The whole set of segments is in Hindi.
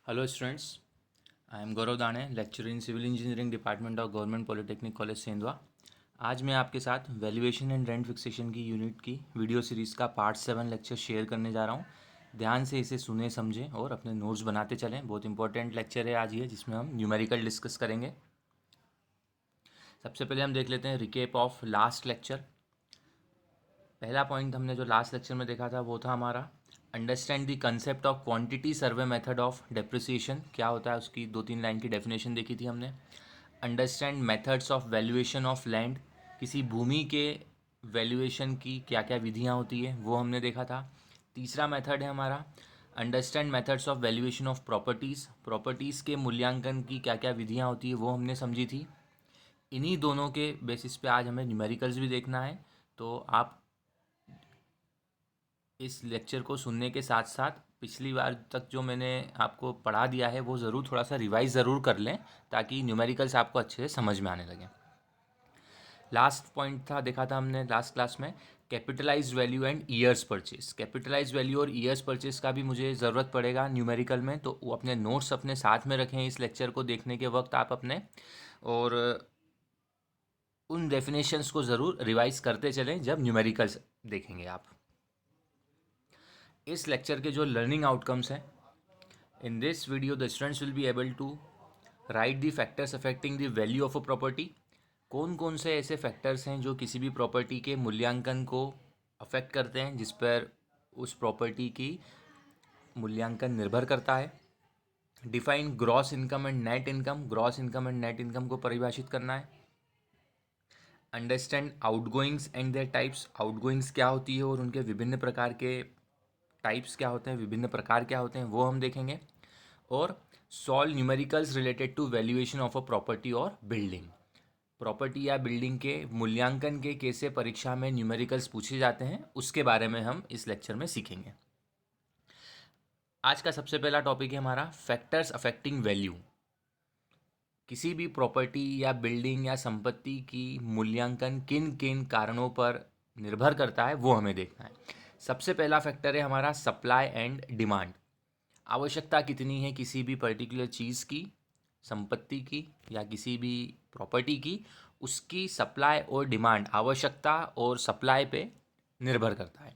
Hello students, I am Gaurav Dane, lecturer in civil engineering department of government polytechnic college Sendhwa. आज मैं आपके साथ वैल्यूएशन एंड रेंट फिक्सेशन की यूनिट की वीडियो सीरीज़ का पार्ट 7 लेक्चर शेयर करने जा रहा हूँ। ध्यान से इसे सुने समझें और अपने नोट्स बनाते चलें। बहुत इंपॉर्टेंट लेक्चर है आज ये, जिसमें हम न्यूमेरिकल डिस्कस करेंगे। सबसे पहले हम देख लेते हैं रिकेप ऑफ लास्ट लेक्चर। पहला पॉइंट हमने जो लास्ट लेक्चर में देखा था वो था हमारा understand the concept of quantity survey method of depreciation. क्या होता है उसकी 2-3 लाइन की डेफिनेशन देखी थी हमने। Understand methods of valuation of land, किसी भूमि के वैल्यूएशन की क्या क्या विधियाँ होती है वो हमने देखा था। तीसरा मेथड है हमारा understand methods of valuation of properties, properties के मूल्यांकन की क्या क्या विधियाँ होती है वो हमने समझी थी। इन्हीं दोनों के बेसिस पे आज हमें न्यूमेरिकल्स भी देखना है, तो आप इस लेक्चर को सुनने के साथ साथ पिछली बार तक जो मैंने आपको पढ़ा दिया है वो ज़रूर थोड़ा सा रिवाइज ज़रूर कर लें, ताकि न्यूमेरिकल्स आपको अच्छे से समझ में आने लगे। लास्ट पॉइंट था, देखा था हमने लास्ट क्लास में, capitalised value and years purchase. Capitalised value और ईयर्स परचेज का भी मुझे ज़रूरत पड़ेगा न्यूमेरिकल में, तो वो अपने नोट्स अपने साथ में रखें इस लेक्चर को देखने के वक्त आप अपने, और उन डेफिनेशंस को ज़रूर रिवाइज करते चलें जब न्यूमेरिकल्स देखेंगे आप। इस लेक्चर के जो लर्निंग आउटकम्स हैं, in this video the students will be able to write the factors affecting the value of a property. कौन कौन से ऐसे फैक्टर्स हैं जो किसी भी प्रॉपर्टी के मूल्यांकन को अफेक्ट करते हैं, जिस पर उस प्रॉपर्टी की मूल्यांकन निर्भर करता है। Define gross income and net income, gross income and net income को परिभाषित करना है। अंडरस्टैंड आउटगोइंग्स एंड देयर टाइप्स, आउटगोइंग्स क्या होती है और उनके विभिन्न प्रकार के टाइप्स क्या होते हैं, विभिन्न प्रकार क्या होते हैं वो हम देखेंगे। और solve numericals related to valuation of a property और बिल्डिंग, प्रॉपर्टी या बिल्डिंग के मूल्यांकन के कैसे परीक्षा में न्यूमेरिकल्स पूछे जाते हैं उसके बारे में हम इस लेक्चर में सीखेंगे। आज का सबसे पहला टॉपिक है हमारा फैक्टर्स अफेक्टिंग वैल्यू। किसी भी प्रॉपर्टी या बिल्डिंग या संपत्ति की मूल्यांकन किन किन कारणों पर निर्भर करता है वो हमें देखना है। सबसे पहला फैक्टर है हमारा सप्लाई एंड डिमांड। आवश्यकता कितनी है किसी भी पर्टिकुलर चीज़ की, संपत्ति की या किसी भी प्रॉपर्टी की, उसकी सप्लाई और डिमांड, आवश्यकता और सप्लाई पे निर्भर करता है।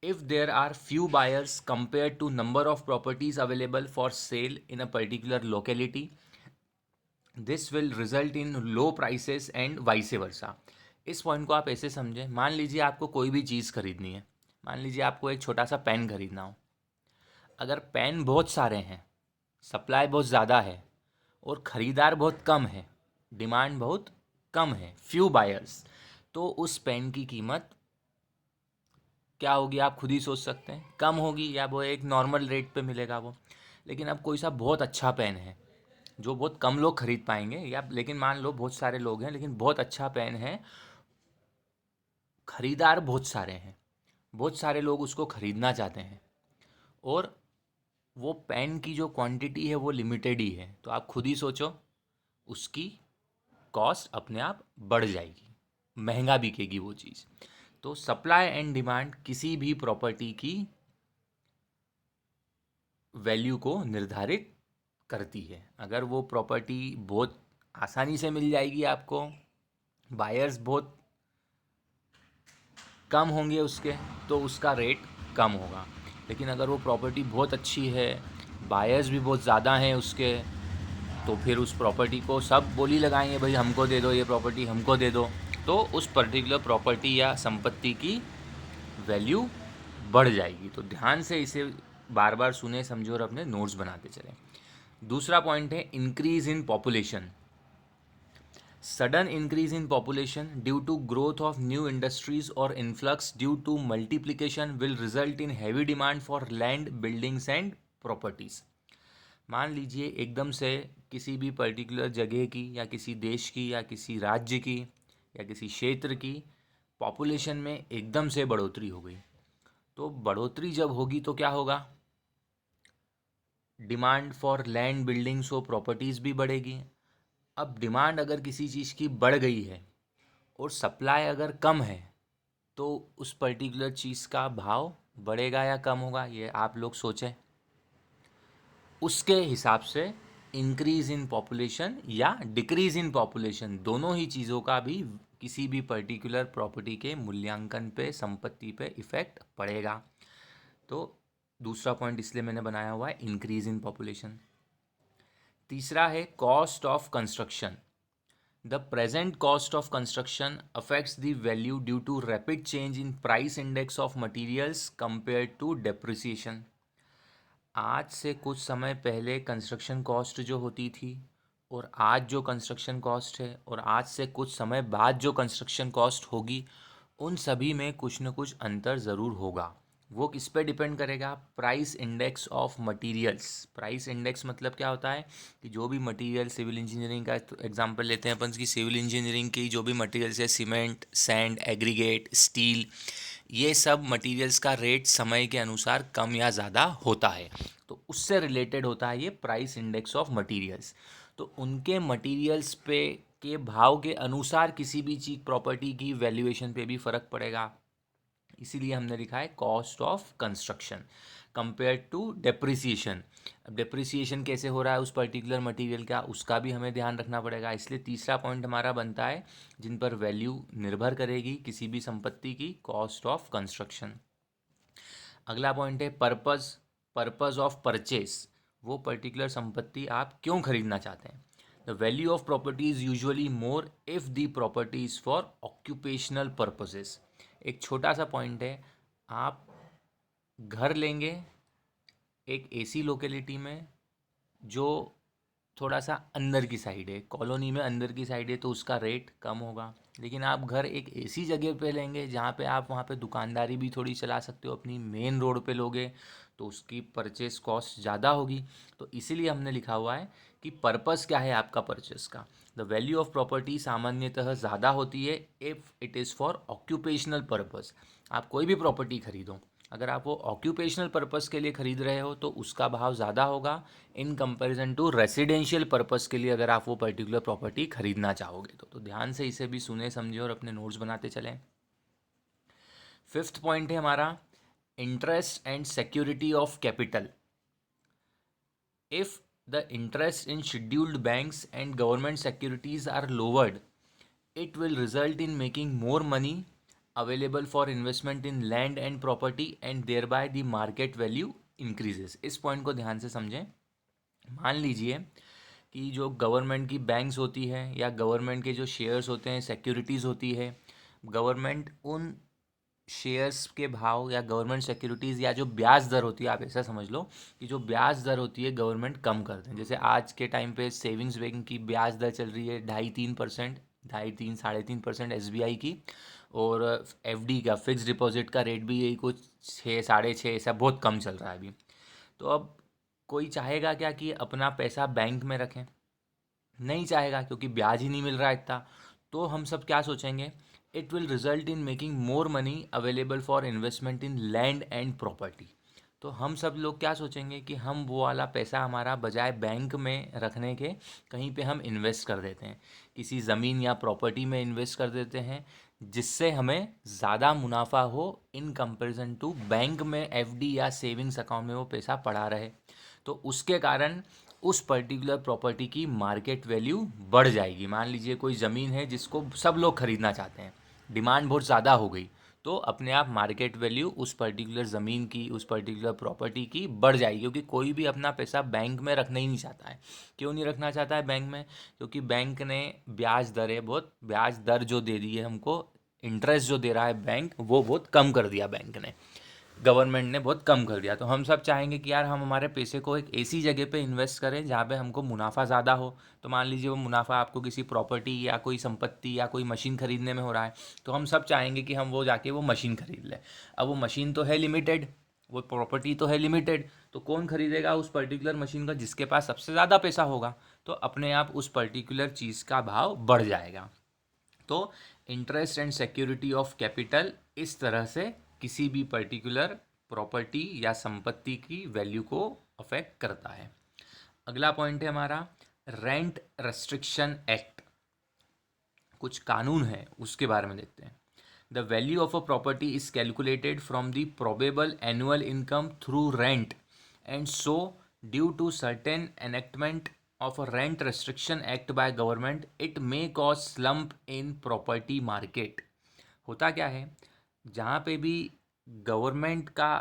If there are few buyers compare to number of properties available for sale in a particular locality, this will result in low prices and vice versa. इस पॉइंट को आप ऐसे समझें, मान लीजिए आपको कोई भी चीज़ खरीदनी है, मान लीजिए आपको एक छोटा सा पेन खरीदना हो। अगर पेन बहुत सारे हैं, सप्लाई बहुत ज़्यादा है और ख़रीदार बहुत कम है, डिमांड बहुत कम है, फ्यू बायर्स, तो उस पेन की कीमत क्या होगी आप खुद ही सोच सकते हैं, कम होगी या वो एक नॉर्मल रेट पे मिलेगा वो। लेकिन अब कोई सा बहुत अच्छा पेन है जो बहुत कम लोग खरीद पाएंगे, या लेकिन मान लो बहुत सारे लोग हैं लेकिन बहुत अच्छा पेन है, खरीदार बहुत सारे हैं, बहुत सारे लोग उसको खरीदना चाहते हैं, और वो पेन की जो क्वांटिटी है वो लिमिटेड ही है, तो आप खुद ही सोचो उसकी कॉस्ट अपने आप बढ़ जाएगी, महंगा बिकेगी वो चीज़। तो सप्लाई एंड डिमांड किसी भी प्रॉपर्टी की वैल्यू को निर्धारित करती है। अगर वो प्रॉपर्टी बहुत आसानी से मिल जाएगी आपको, बायर्स बहुत कम होंगे उसके, तो उसका रेट कम होगा। लेकिन अगर वो प्रॉपर्टी बहुत अच्छी है, बायर्स भी बहुत ज़्यादा हैं उसके, तो फिर उस प्रॉपर्टी को सब बोली लगाएंगे, भाई हमको दे दो ये प्रॉपर्टी, हमको दे दो, तो उस पर्टिकुलर प्रॉपर्टी या संपत्ति की वैल्यू बढ़ जाएगी। तो ध्यान से इसे बार बार सुने समझो और अपने नोट्स बनाते चलें। दूसरा पॉइंट है increase in population. Sudden increase in population due to growth of new industries or influx due to multiplication will result in heavy demand for land, buildings and properties. मान लीजिए एकदम से किसी भी पर्टिकुलर जगह की या किसी देश की या किसी राज्य की या किसी क्षेत्र की पॉपुलेशन में एकदम से बढ़ोतरी हो गई, तो बढ़ोतरी जब होगी तो क्या होगा, डिमांड फॉर लैंड, बिल्डिंग्स और प्रॉपर्टीज़ भी बढ़ेगी। अब डिमांड अगर किसी चीज़ की बढ़ गई है और सप्लाई अगर कम है, तो उस पर्टिकुलर चीज़ का भाव बढ़ेगा या कम होगा, ये आप लोग सोचें। उसके हिसाब से इंक्रीज इन पॉपुलेशन या डिक्रीज इन पॉपुलेशन, दोनों ही चीज़ों का भी किसी भी पर्टिकुलर प्रॉपर्टी के मूल्यांकन पे, संपत्ति पे इफेक्ट पड़ेगा। तो दूसरा पॉइंट इसलिए मैंने बनाया हुआ है इंक्रीज इन पॉपुलेशन। तीसरा है cost of construction. The present cost of construction affects the value due to rapid change in price index of materials compare to depreciation. आज से कुछ समय पहले कंस्ट्रक्शन कॉस्ट जो होती थी और आज जो कंस्ट्रक्शन कॉस्ट है और आज से कुछ समय बाद जो कंस्ट्रक्शन कॉस्ट होगी, उन सभी में कुछ न कुछ अंतर ज़रूर होगा। वो किस पे डिपेंड करेगा? Price index of materials. Price index मतलब क्या होता है कि जो भी मटेरियल, सिविल इंजीनियरिंग का एग्जांपल लेते हैं अपन की, सिविल इंजीनियरिंग की जो भी मटेरियल्स है, सीमेंट, सैंड, एग्रीगेट, स्टील, ये सब मटेरियल्स का रेट समय के अनुसार कम या ज़्यादा होता है। तो उससे रिलेटेड होता है ये प्राइस इंडेक्स ऑफ मटेरियल्स। तो उनके मटेरियल्स पे के भाव के अनुसार किसी भी चीज़, प्रॉपर्टी की वैल्यूएशन पे भी फ़र्क पड़ेगा। इसीलिए हमने लिखा है cost of construction compare to depreciation. अब डेप्रिसिएशन कैसे हो रहा है उस पर्टिकुलर मटेरियल का, उसका भी हमें ध्यान रखना पड़ेगा। इसलिए तीसरा पॉइंट हमारा बनता है जिन पर वैल्यू निर्भर करेगी किसी भी संपत्ति की, कॉस्ट ऑफ कंस्ट्रक्शन। अगला पॉइंट है पर्पस। Purpose of purchase. वो पर्टिकुलर संपत्ति आप क्यों खरीदना चाहते हैं। The value of property is usually more if the property is for occupational purposes. एक छोटा सा पॉइंट है, आप घर लेंगे एक एसी लोकेलिटी में जो थोड़ा सा अंदर की साइड है, कॉलोनी में अंदर की साइड है, तो उसका रेट कम होगा। लेकिन आप घर एक ऐसी जगह पे लेंगे जहाँ पे आप वहाँ पे दुकानदारी भी थोड़ी चला सकते हो, अपनी मेन रोड पे लोगे, तो उसकी परचेस कॉस्ट ज़्यादा होगी। तो इसीलिए हमने लिखा हुआ है कि पर्पस क्या है आपका परचेस का। द वैल्यू ऑफ प्रॉपर्टी सामान्यतः ज़्यादा होती है if it is for occupational purpose. आप कोई भी प्रॉपर्टी खरीदो, अगर आप वो ऑक्यूपेशनल पर्पस के लिए ख़रीद रहे हो तो उसका भाव ज़्यादा होगा in comparison to residential purpose के लिए अगर आप वो पर्टिकुलर प्रॉपर्टी खरीदना चाहोगे तो ध्यान से इसे भी सुने समझे और अपने नोट्स बनाते चलें। फिफ्थ पॉइंट है हमारा interest and security of capital. If the interest in scheduled banks and government securities are lowered, it will result in making more money available for investment in land and property and thereby the market value increases। इस पॉइंट को ध्यान से समझें। मान लीजिए कि जो गवर्नमेंट की बैंक्स होती है या गवर्नमेंट के जो शेयर्स होते हैं, सिक्योरिटीज़ होती है, गवर्नमेंट उन शेयर्स के भाव या गवर्नमेंट सिक्योरिटीज़ या जो ब्याज दर होती है, आप ऐसा समझ लो कि जो ब्याज दर होती है गवर्नमेंट कम कर दें। जैसे आज के टाइम पे सेविंग्स बैंक की ब्याज दर चल रही है 2.5-3%, 2.5-3-3.5% SBI की, और FD का, फिक्स डिपॉजिट का रेट भी यही कुछ 6-6.5, ऐसा बहुत कम चल रहा है अभी। तो अब कोई चाहेगा क्या कि अपना पैसा बैंक में रखें? नहीं चाहेगा, क्योंकि ब्याज ही नहीं मिल रहा है इतना। तो हम सब क्या सोचेंगे, it will result in making more money available for investment in land and property. तो हम सब लोग क्या सोचेंगे कि हम वो वाला पैसा हमारा बजाय बैंक में रखने के कहीं पे हम इन्वेस्ट कर देते हैं, किसी ज़मीन या प्रॉपर्टी में इन्वेस्ट कर देते हैं, जिससे हमें ज़्यादा मुनाफा हो इन कंपैरिजन टू बैंक में FD या सेविंग्स अकाउंट में वो पैसा पड़ा रहे। तो उसके कारण उस पर्टिकुलर प्रॉपर्टी की मार्केट वैल्यू बढ़ जाएगी। मान लीजिए कोई ज़मीन है जिसको सब लोग ख़रीदना चाहते हैं, डिमांड बहुत ज़्यादा हो गई, तो अपने आप मार्केट वैल्यू उस पर्टिकुलर ज़मीन की, उस पर्टिकुलर प्रॉपर्टी की बढ़ जाएगी। क्योंकि कोई भी अपना पैसा बैंक में रखना ही नहीं चाहता है। क्यों नहीं रखना चाहता है बैंक में? क्योंकि बैंक ने ब्याज दरें, बहुत ब्याज दर जो दे दी है हमको, इंटरेस्ट जो दे रहा है बैंक, वो बहुत कम कर दिया बैंक ने, गवर्नमेंट ने बहुत कम कर दिया। तो हम सब चाहेंगे कि यार हम हमारे पैसे को एक ऐसी जगह पे इन्वेस्ट करें जहाँ पे हमको मुनाफा ज़्यादा हो। तो मान लीजिए वो मुनाफा आपको किसी प्रॉपर्टी या कोई संपत्ति या कोई मशीन खरीदने में हो रहा है, तो हम सब चाहेंगे कि हम वो जाके वो मशीन खरीद लें। अब वो मशीन तो है लिमिटेड, वो प्रॉपर्टी तो है लिमिटेड, तो कौन खरीदेगा उस पर्टिकुलर मशीन का? जिसके पास सबसे ज़्यादा पैसा होगा। तो अपने आप उस पर्टिकुलर चीज़ का भाव बढ़ जाएगा। तो interest and security of capital इस तरह से किसी भी पर्टिकुलर प्रॉपर्टी या संपत्ति की वैल्यू को अफेक्ट करता है। अगला पॉइंट है हमारा रेंट रेस्ट्रिक्शन एक्ट। कुछ कानून है उसके बारे में देखते हैं। The value of a property is calculated from the probable annual income through rent and so due to certain enactment of a rent restriction act by government it may cause slump in property market। होता क्या है, जहाँ पे भी गवर्नमेंट का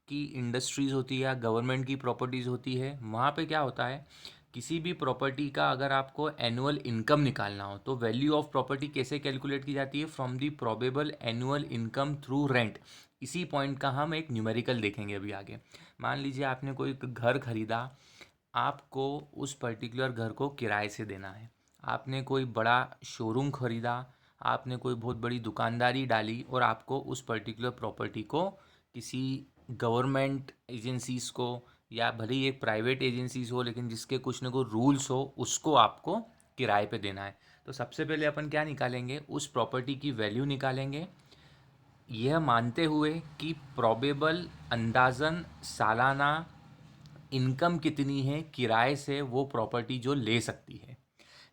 की इंडस्ट्रीज़ होती है या गवर्नमेंट की प्रॉपर्टीज़ होती है, वहाँ पे क्या होता है, किसी भी प्रॉपर्टी का अगर आपको एनुअल इनकम निकालना हो तो वैल्यू ऑफ प्रॉपर्टी कैसे कैलकुलेट की जाती है, from the probable annual income through rent. इसी पॉइंट का हम एक न्यूमेरिकल देखेंगे अभी आगे। मान लीजिए आपने कोई घर खरीदा, आपको उस पर्टिकुलर घर को किराए से देना है। आपने कोई बड़ा शोरूम खरीदा, आपने कोई बहुत बड़ी दुकानदारी डाली और आपको उस पर्टिकुलर प्रॉपर्टी को किसी गवर्नमेंट एजेंसीज़ को या भले ही एक प्राइवेट एजेंसीज़ हो लेकिन जिसके कुछ न कुछ रूल्स हो, उसको आपको किराए पे देना है। तो सबसे पहले अपन क्या निकालेंगे, उस प्रॉपर्टी की वैल्यू निकालेंगे, यह मानते हुए कि प्रोबेबल अंदाज़न सालाना इनकम कितनी है किराए से वो प्रॉपर्टी जो ले सकती है।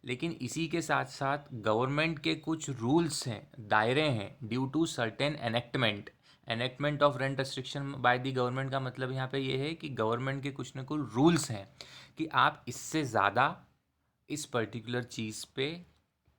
लेकिन इसी के साथ साथ गवर्नमेंट के कुछ रूल्स हैं, दायरे हैं, due to certain enactment. Enactment of rent restriction by the government का मतलब यहाँ पे ये है कि गवर्नमेंट के कुछ न कुछ रूल्स हैं कि आप इससे ज़्यादा इस पर्टिकुलर चीज़ पे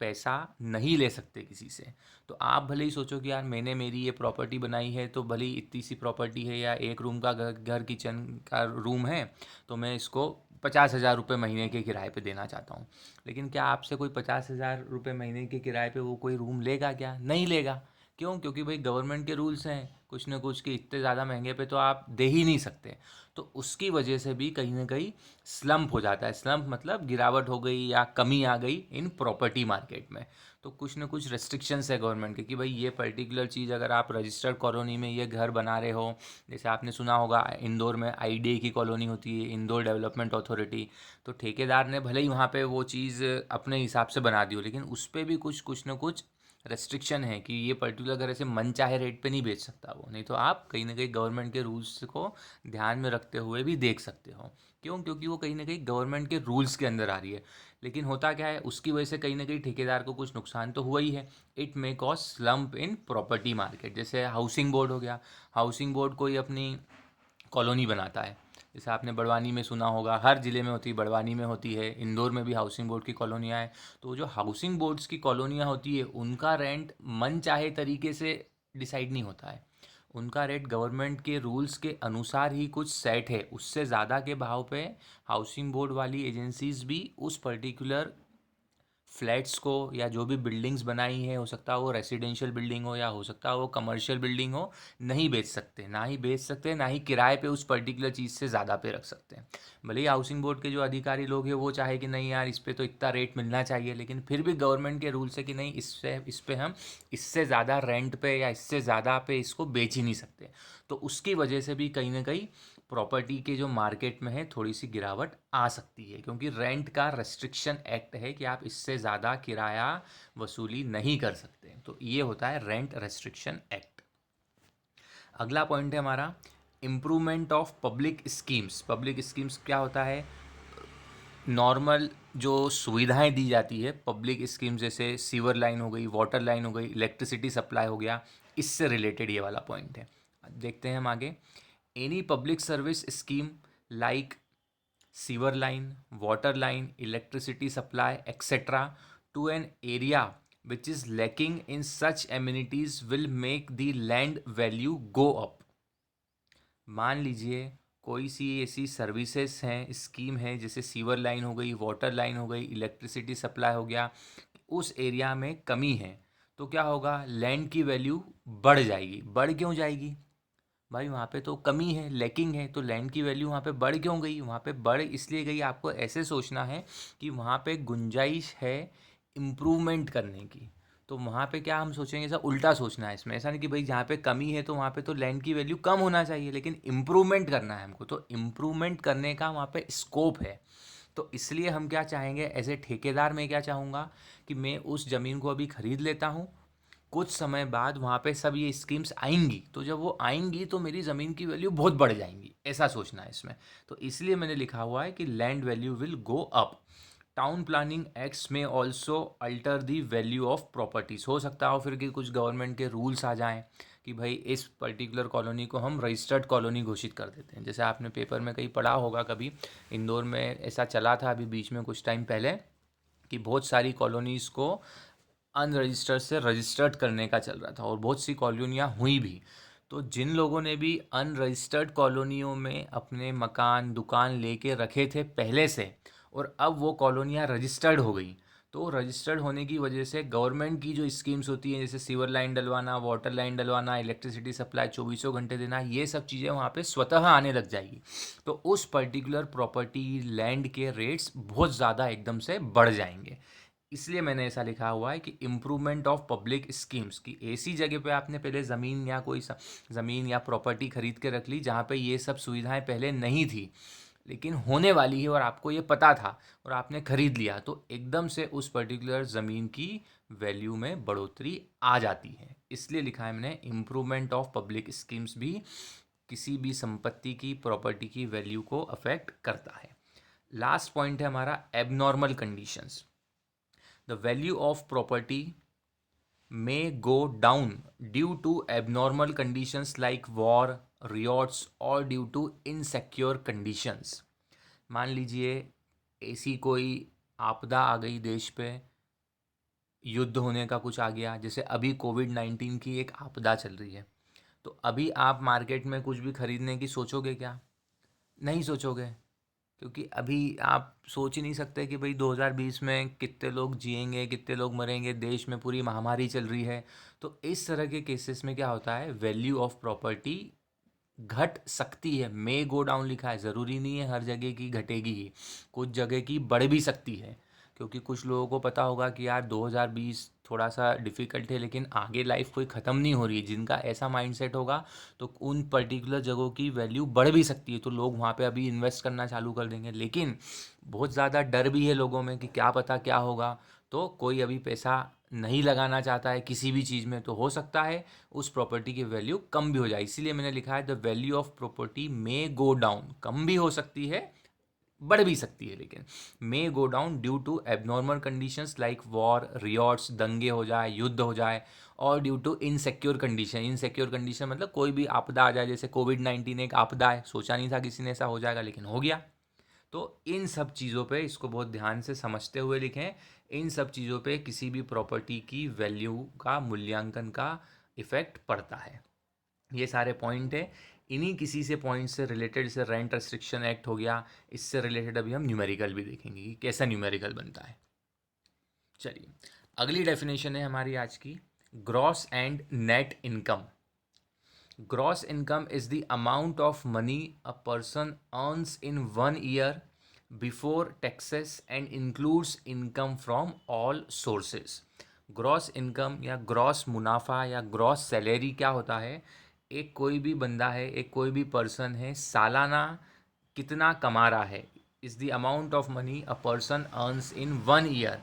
पैसा नहीं ले सकते किसी से। तो आप भले ही सोचो कि यार मैंने मेरी ये प्रॉपर्टी बनाई है तो भले ही इतनी सी प्रॉपर्टी है या एक रूम का घर किचन का रूम है, तो मैं इसको 50,000 रुपये महीने के किराए पे देना चाहता हूँ। लेकिन क्या आपसे कोई 50,000 रुपये महीने के किराए पे वो कोई रूम लेगा? क्या नहीं लेगा। क्यों? क्योंकि भाई गवर्नमेंट के रूल्स हैं कुछ न कुछ कि इतने ज़्यादा महंगे पे तो आप दे ही नहीं सकते। तो उसकी वजह से भी कहीं ना कहीं स्लम्प हो जाता है। स्लम्प मतलब गिरावट हो गई या कमी आ गई इन प्रॉपर्टी मार्केट में। तो कुछ न कुछ रेस्ट्रिक्शंस है गवर्नमेंट के कि भाई ये पर्टिकुलर चीज़ अगर आप रजिस्टर्ड कॉलोनी में ये घर बना रहे हो, जैसे आपने सुना होगा इंदौर में आईडीए की कॉलोनी होती है, इंदौर डेवलपमेंट अथॉरिटी। तो ठेकेदार ने भले ही वहाँ पे वो चीज़ अपने हिसाब से बना दी हो, लेकिन उस पर भी कुछ न कुछ रेस्ट्रिक्शन है कि ये पर्टिकुलर घर ऐसे मन चाहे रेट पे नहीं बेच सकता वो। नहीं तो आप कहीं ना कहीं गवर्नमेंट के रूल्स को ध्यान में रखते हुए भी देख सकते हो। क्यों? क्योंकि वो कहीं ना कहीं गवर्नमेंट के रूल्स के अंदर आ रही है। लेकिन होता क्या है, उसकी वजह से कहीं ना कहीं ठेकेदार को कुछ नुकसान तो हुआ ही है। It may cause slump in property market. जैसे हाउसिंग बोर्ड हो गया, हाउसिंग बोर्ड कोई अपनी कॉलोनी बनाता है, जैसे आपने बड़वानी में सुना होगा, हर ज़िले में होती है, बड़वानी में होती है, इंदौर में भी हाउसिंग बोर्ड की कॉलोनियाँ हैं। तो जो हाउसिंग बोर्ड्स की कॉलोनियाँ होती है उनका रेंट मन चाहे तरीके से डिसाइड नहीं होता है। उनका रेट गवर्नमेंट के रूल्स के अनुसार ही कुछ सेट है। उससे ज़्यादा के भाव पे हाउसिंग बोर्ड वाली एजेंसीज भी उस पर्टिकुलर फ्लैट्स को या जो भी बिल्डिंग्स बनाई है, हो सकता है वो रेसिडेंशियल बिल्डिंग हो या हो सकता है वो कमर्शियल बिल्डिंग हो, नहीं बेच सकते, ना ही बेच सकते, ना ही किराए पे उस पर्टिकुलर चीज़ से ज़्यादा पे रख सकते हैं। भले ही हाउसिंग बोर्ड के जो अधिकारी लोग हैं वो चाहे कि नहीं यार इस पे तो इतना रेट मिलना चाहिए, लेकिन फिर भी गवर्नमेंट के रूल्स है कि नहीं, इस पे हम इससे ज़्यादा रेंट पे या इससे ज़्यादा पे इसको बेच ही नहीं सकते। तो उसकी वजह से भी कहीं ना कहीं प्रॉपर्टी के जो मार्केट में है थोड़ी सी गिरावट आ सकती है, क्योंकि रेंट का रेस्ट्रिक्शन एक्ट है कि आप इससे ज़्यादा किराया वसूली नहीं कर सकते। तो ये होता है रेंट रेस्ट्रिक्शन एक्ट। अगला पॉइंट है हमारा improvement of public schemes. Public schemes क्या होता है? नॉर्मल जो सुविधाएं दी जाती है पब्लिक स्कीम्स, जैसे सीवर लाइन हो गई, वाटर लाइन हो गई, इलेक्ट्रिसिटी सप्लाई हो गया, इससे रिलेटेड ये वाला पॉइंट है। देखते हैं हम आगे। Any public service scheme like sewer line, water line, electricity supply, etc. to an area which is lacking in such amenities will make the land value go up। मान लीजिए कोई सी ऐसी सर्विसेज हैं, स्कीम है, जैसे सीवर लाइन हो गई, वाटर लाइन हो गई, इलेक्ट्रिसिटी सप्लाई हो गया, उस एरिया में कमी है, तो क्या होगा, लैंड की वैल्यू बढ़ जाएगी। बढ़ क्यों जाएगी भाई? वहाँ पे तो कमी है, लैकिंग है, तो लैंड की वैल्यू वहाँ पे बढ़ क्यों गई? वहाँ पे बढ़ इसलिए गई, आपको ऐसे सोचना है कि वहाँ पे गुंजाइश है इम्प्रूवमेंट करने की। तो वहाँ पे क्या हम सोचेंगे, ऐसा उल्टा सोचना है इसमें। ऐसा नहीं कि भाई जहाँ पे कमी है तो वहाँ पे तो लैंड की वैल्यू कम होना चाहिए, लेकिन इम्प्रूवमेंट करना है हमको, तो इम्प्रूवमेंट करने का वहाँ पे स्कोप है। तो इसलिए हम क्या चाहेंगे, एज ए ठेकेदार मैं क्या चाहूँगा कि मैं उस ज़मीन को अभी ख़रीद लेता हूँ, कुछ समय बाद वहाँ पे सब ये स्कीम्स आएंगी, तो जब वो आएंगी तो मेरी ज़मीन की वैल्यू बहुत बढ़ जाएंगी, ऐसा सोचना है इसमें। तो इसलिए मैंने लिखा हुआ है कि land value will go up. Town planning acts में also alter the value of properties. हो सकता हो फिर कि कुछ गवर्नमेंट के रूल्स आ जाएं कि भाई इस पर्टिकुलर कॉलोनी को हम रजिस्टर्ड कॉलोनी घोषित कर देते हैं। जैसे आपने पेपर में कहीं पढ़ा होगा कभी, इंदौर में ऐसा चला था अभी बीच में कुछ टाइम पहले कि बहुत सारी कॉलोनीज़ को अनरजिस्टर्ड से रजिस्टर्ड करने का चल रहा था और बहुत सी कॉलोनियाँ हुई भी। तो जिन लोगों ने भी अनरजिस्टर्ड कॉलोनियों में अपने मकान दुकान लेके रखे थे पहले से, और अब वो कॉलोनियाँ रजिस्टर्ड हो गई, तो रजिस्टर्ड होने की वजह से गवर्नमेंट की जो स्कीम्स होती हैं, जैसे सीवर लाइन डलवाना, वाटर लाइन डलवाना, इलेक्ट्रिसिटी सप्लाई 24 घंटे देना, ये सब चीज़ें वहाँ पे स्वतः आने लग जाएगी। तो उस पर्टिकुलर प्रॉपर्टी लैंड के रेट्स बहुत ज़्यादा एकदम से बढ़ जाएंगे। इसलिए मैंने ऐसा लिखा हुआ है कि इम्प्रूवमेंट ऑफ पब्लिक स्कीम्स, की ऐसी जगह पे आपने पहले ज़मीन या कोई ज़मीन या प्रॉपर्टी खरीद के रख ली जहाँ पे ये सब सुविधाएं पहले नहीं थी, लेकिन होने वाली है और आपको ये पता था और आपने खरीद लिया, तो एकदम से उस पर्टिकुलर ज़मीन की वैल्यू में बढ़ोतरी आ जाती है। इसलिए लिखा है मैंने, इम्प्रूवमेंट ऑफ पब्लिक स्कीम्स भी किसी भी संपत्ति की प्रॉपर्टी की वैल्यू को अफेक्ट करता है। लास्ट पॉइंट है हमारा abnormal conditions. The value of property may go down due to abnormal conditions like war, riots or due to insecure conditions। मान लीजिए ऐसी कोई आपदा आ गई देश पे, युद्ध होने का कुछ आ गया, जैसे अभी कोविड-19 की एक आपदा चल रही है, तो अभी आप मार्केट में कुछ भी खरीदने की सोचोगे क्या? नहीं सोचोगे, क्योंकि अभी आप सोच ही नहीं सकते कि भाई 2020 में कितने लोग जिएंगे, कितने लोग मरेंगे, देश में पूरी महामारी चल रही है। तो इस तरह के केसेस में क्या होता है, वैल्यू ऑफ प्रॉपर्टी घट सकती है। मे गो डाउन लिखा है, ज़रूरी नहीं है हर जगह की घटेगी ही, कुछ जगह की बढ़ भी सकती है, क्योंकि कुछ लोगों को पता होगा कि यार 2020 थोड़ा सा डिफ़िकल्ट है, लेकिन आगे लाइफ कोई ख़त्म नहीं हो रही है। जिनका ऐसा माइंडसेट होगा तो उन पर्टिकुलर जगहों की वैल्यू बढ़ भी सकती है, तो लोग वहाँ पे अभी इन्वेस्ट करना चालू कर देंगे। लेकिन बहुत ज़्यादा डर भी है लोगों में कि क्या पता क्या होगा, तो कोई अभी पैसा नहीं लगाना चाहता है किसी भी चीज़ में, तो हो सकता है उस प्रॉपर्टी की वैल्यू कम भी हो जाए। इसीलिए मैंने लिखा है the value of property may go down, कम भी हो सकती है, बढ़ भी सकती है, लेकिन may go down due to abnormal conditions like war, riots, दंगे हो जाए, युद्ध हो जाए, और due to insecure condition. Insecure condition मतलब कोई भी आपदा आ जाए, जैसे कोविड-19 एक आपदा है, सोचा नहीं था किसी ने ऐसा हो जाएगा, लेकिन हो गया। तो इन सब चीज़ों पे इसको बहुत ध्यान से समझते हुए लिखें। इन सब चीज़ों पे किसी भी प्रॉपर्टी की वैल्यू का मूल्यांकन का इफ़ेक्ट पड़ता है। ये सारे पॉइंट है। इन्हीं किसी से पॉइंट से रिलेटेड, जैसे रेंट रेस्ट्रिक्शन एक्ट हो गया, इससे रिलेटेड अभी हम न्यूमेरिकल भी देखेंगे कि कैसा न्यूमेरिकल बनता है। चलिए, अगली डेफिनेशन है हमारी आज की, gross and net income. Gross income is the amount of money a person earns in 1 year before taxes and includes income from all sources। Gross income या ग्रॉस मुनाफा या ग्रॉस सैलरी क्या होता है, एक कोई भी बंदा है, एक कोई भी पर्सन है, सालाना कितना कमा रहा है, is the amount of money a person earns in 1 year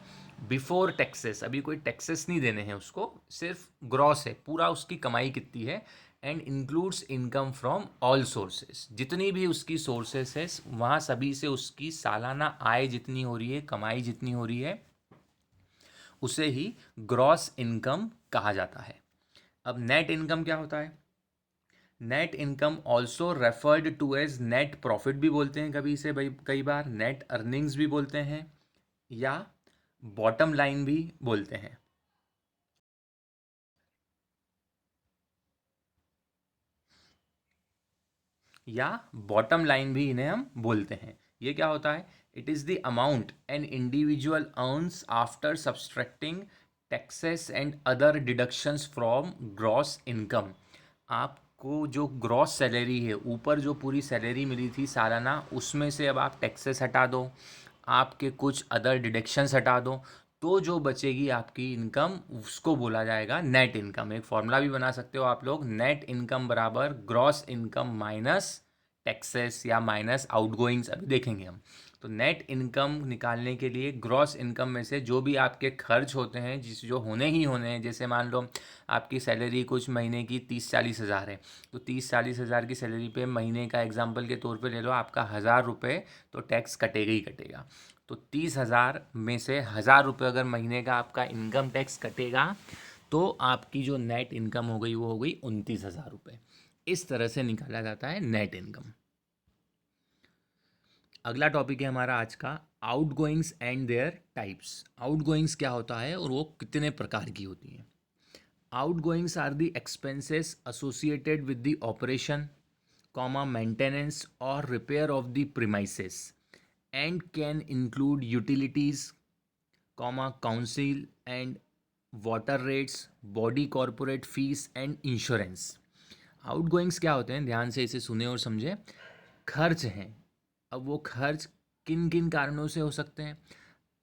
before taxes. अभी कोई टैक्सेस नहीं देने हैं उसको, सिर्फ ग्रॉस है, पूरा उसकी कमाई कितनी है, and includes income from all sources, जितनी भी उसकी सोर्सेस है वहाँ सभी से उसकी सालाना आय जितनी हो रही है, कमाई जितनी हो रही है, उसे ही ग्रॉस इनकम कहा जाता है। अब नेट इनकम क्या होता है? Net income also referred to as net profit भी बोलते हैं कभी इसे, भाई कई बार नेट अर्निंग्स भी बोलते हैं, या बॉटम लाइन भी बोलते हैं। या बॉटम लाइन भी इन्हें हम बोलते हैं। ये क्या होता है? It is the amount an individual earns after subtracting taxes and other deductions from gross income. आपको जो ग्रॉस सैलरी है, ऊपर जो पूरी सैलरी मिली थी सालाना, उसमें से अब आप टैक्सेस हटा दो, आपके कुछ अदर डिडक्शंस हटा दो, तो जो बचेगी आपकी इनकम, उसको बोला जाएगा नेट इनकम। एक फॉर्मूला भी बना सकते हो आप लोग, नेट इनकम बराबर ग्रॉस इनकम माइनस टैक्सेस या माइनस आउटगोइंग्स, अभी देखेंगे हम। तो नेट इनकम निकालने के लिए ग्रॉस इनकम में से जो भी आपके खर्च होते हैं, जिस जो होने ही होने हैं, जैसे मान लो आपकी सैलरी कुछ महीने की 30-40 हज़ार है, तो 30-40 हज़ार की सैलरी पे महीने का एग्जांपल के तौर पे ले लो, आपका 1,000 रुपये तो टैक्स कटेगा ही कटेगा। तो 30,000 में से 1,000 रुपये अगर महीने का आपका इनकम टैक्स कटेगा, तो आपकी जो नेट इनकम हो गई वो हो गई 29,000 रुपये। इस तरह से निकाला जाता है नेट इनकम। अगला टॉपिक है हमारा आज का, out goings and there types. Out goings क्या होता है और वो कितने प्रकार की होती हैं। Outgoings are the expenses associated with the operation, comma maintenance और repair of the premises and can include utilities, comma council and water rates, body corporate fees and insurance. Outgoings क्या होते हैं, ध्यान से इसे सुने और समझे। खर्च हैं। अब वो खर्च किन किन कारणों से हो सकते हैं।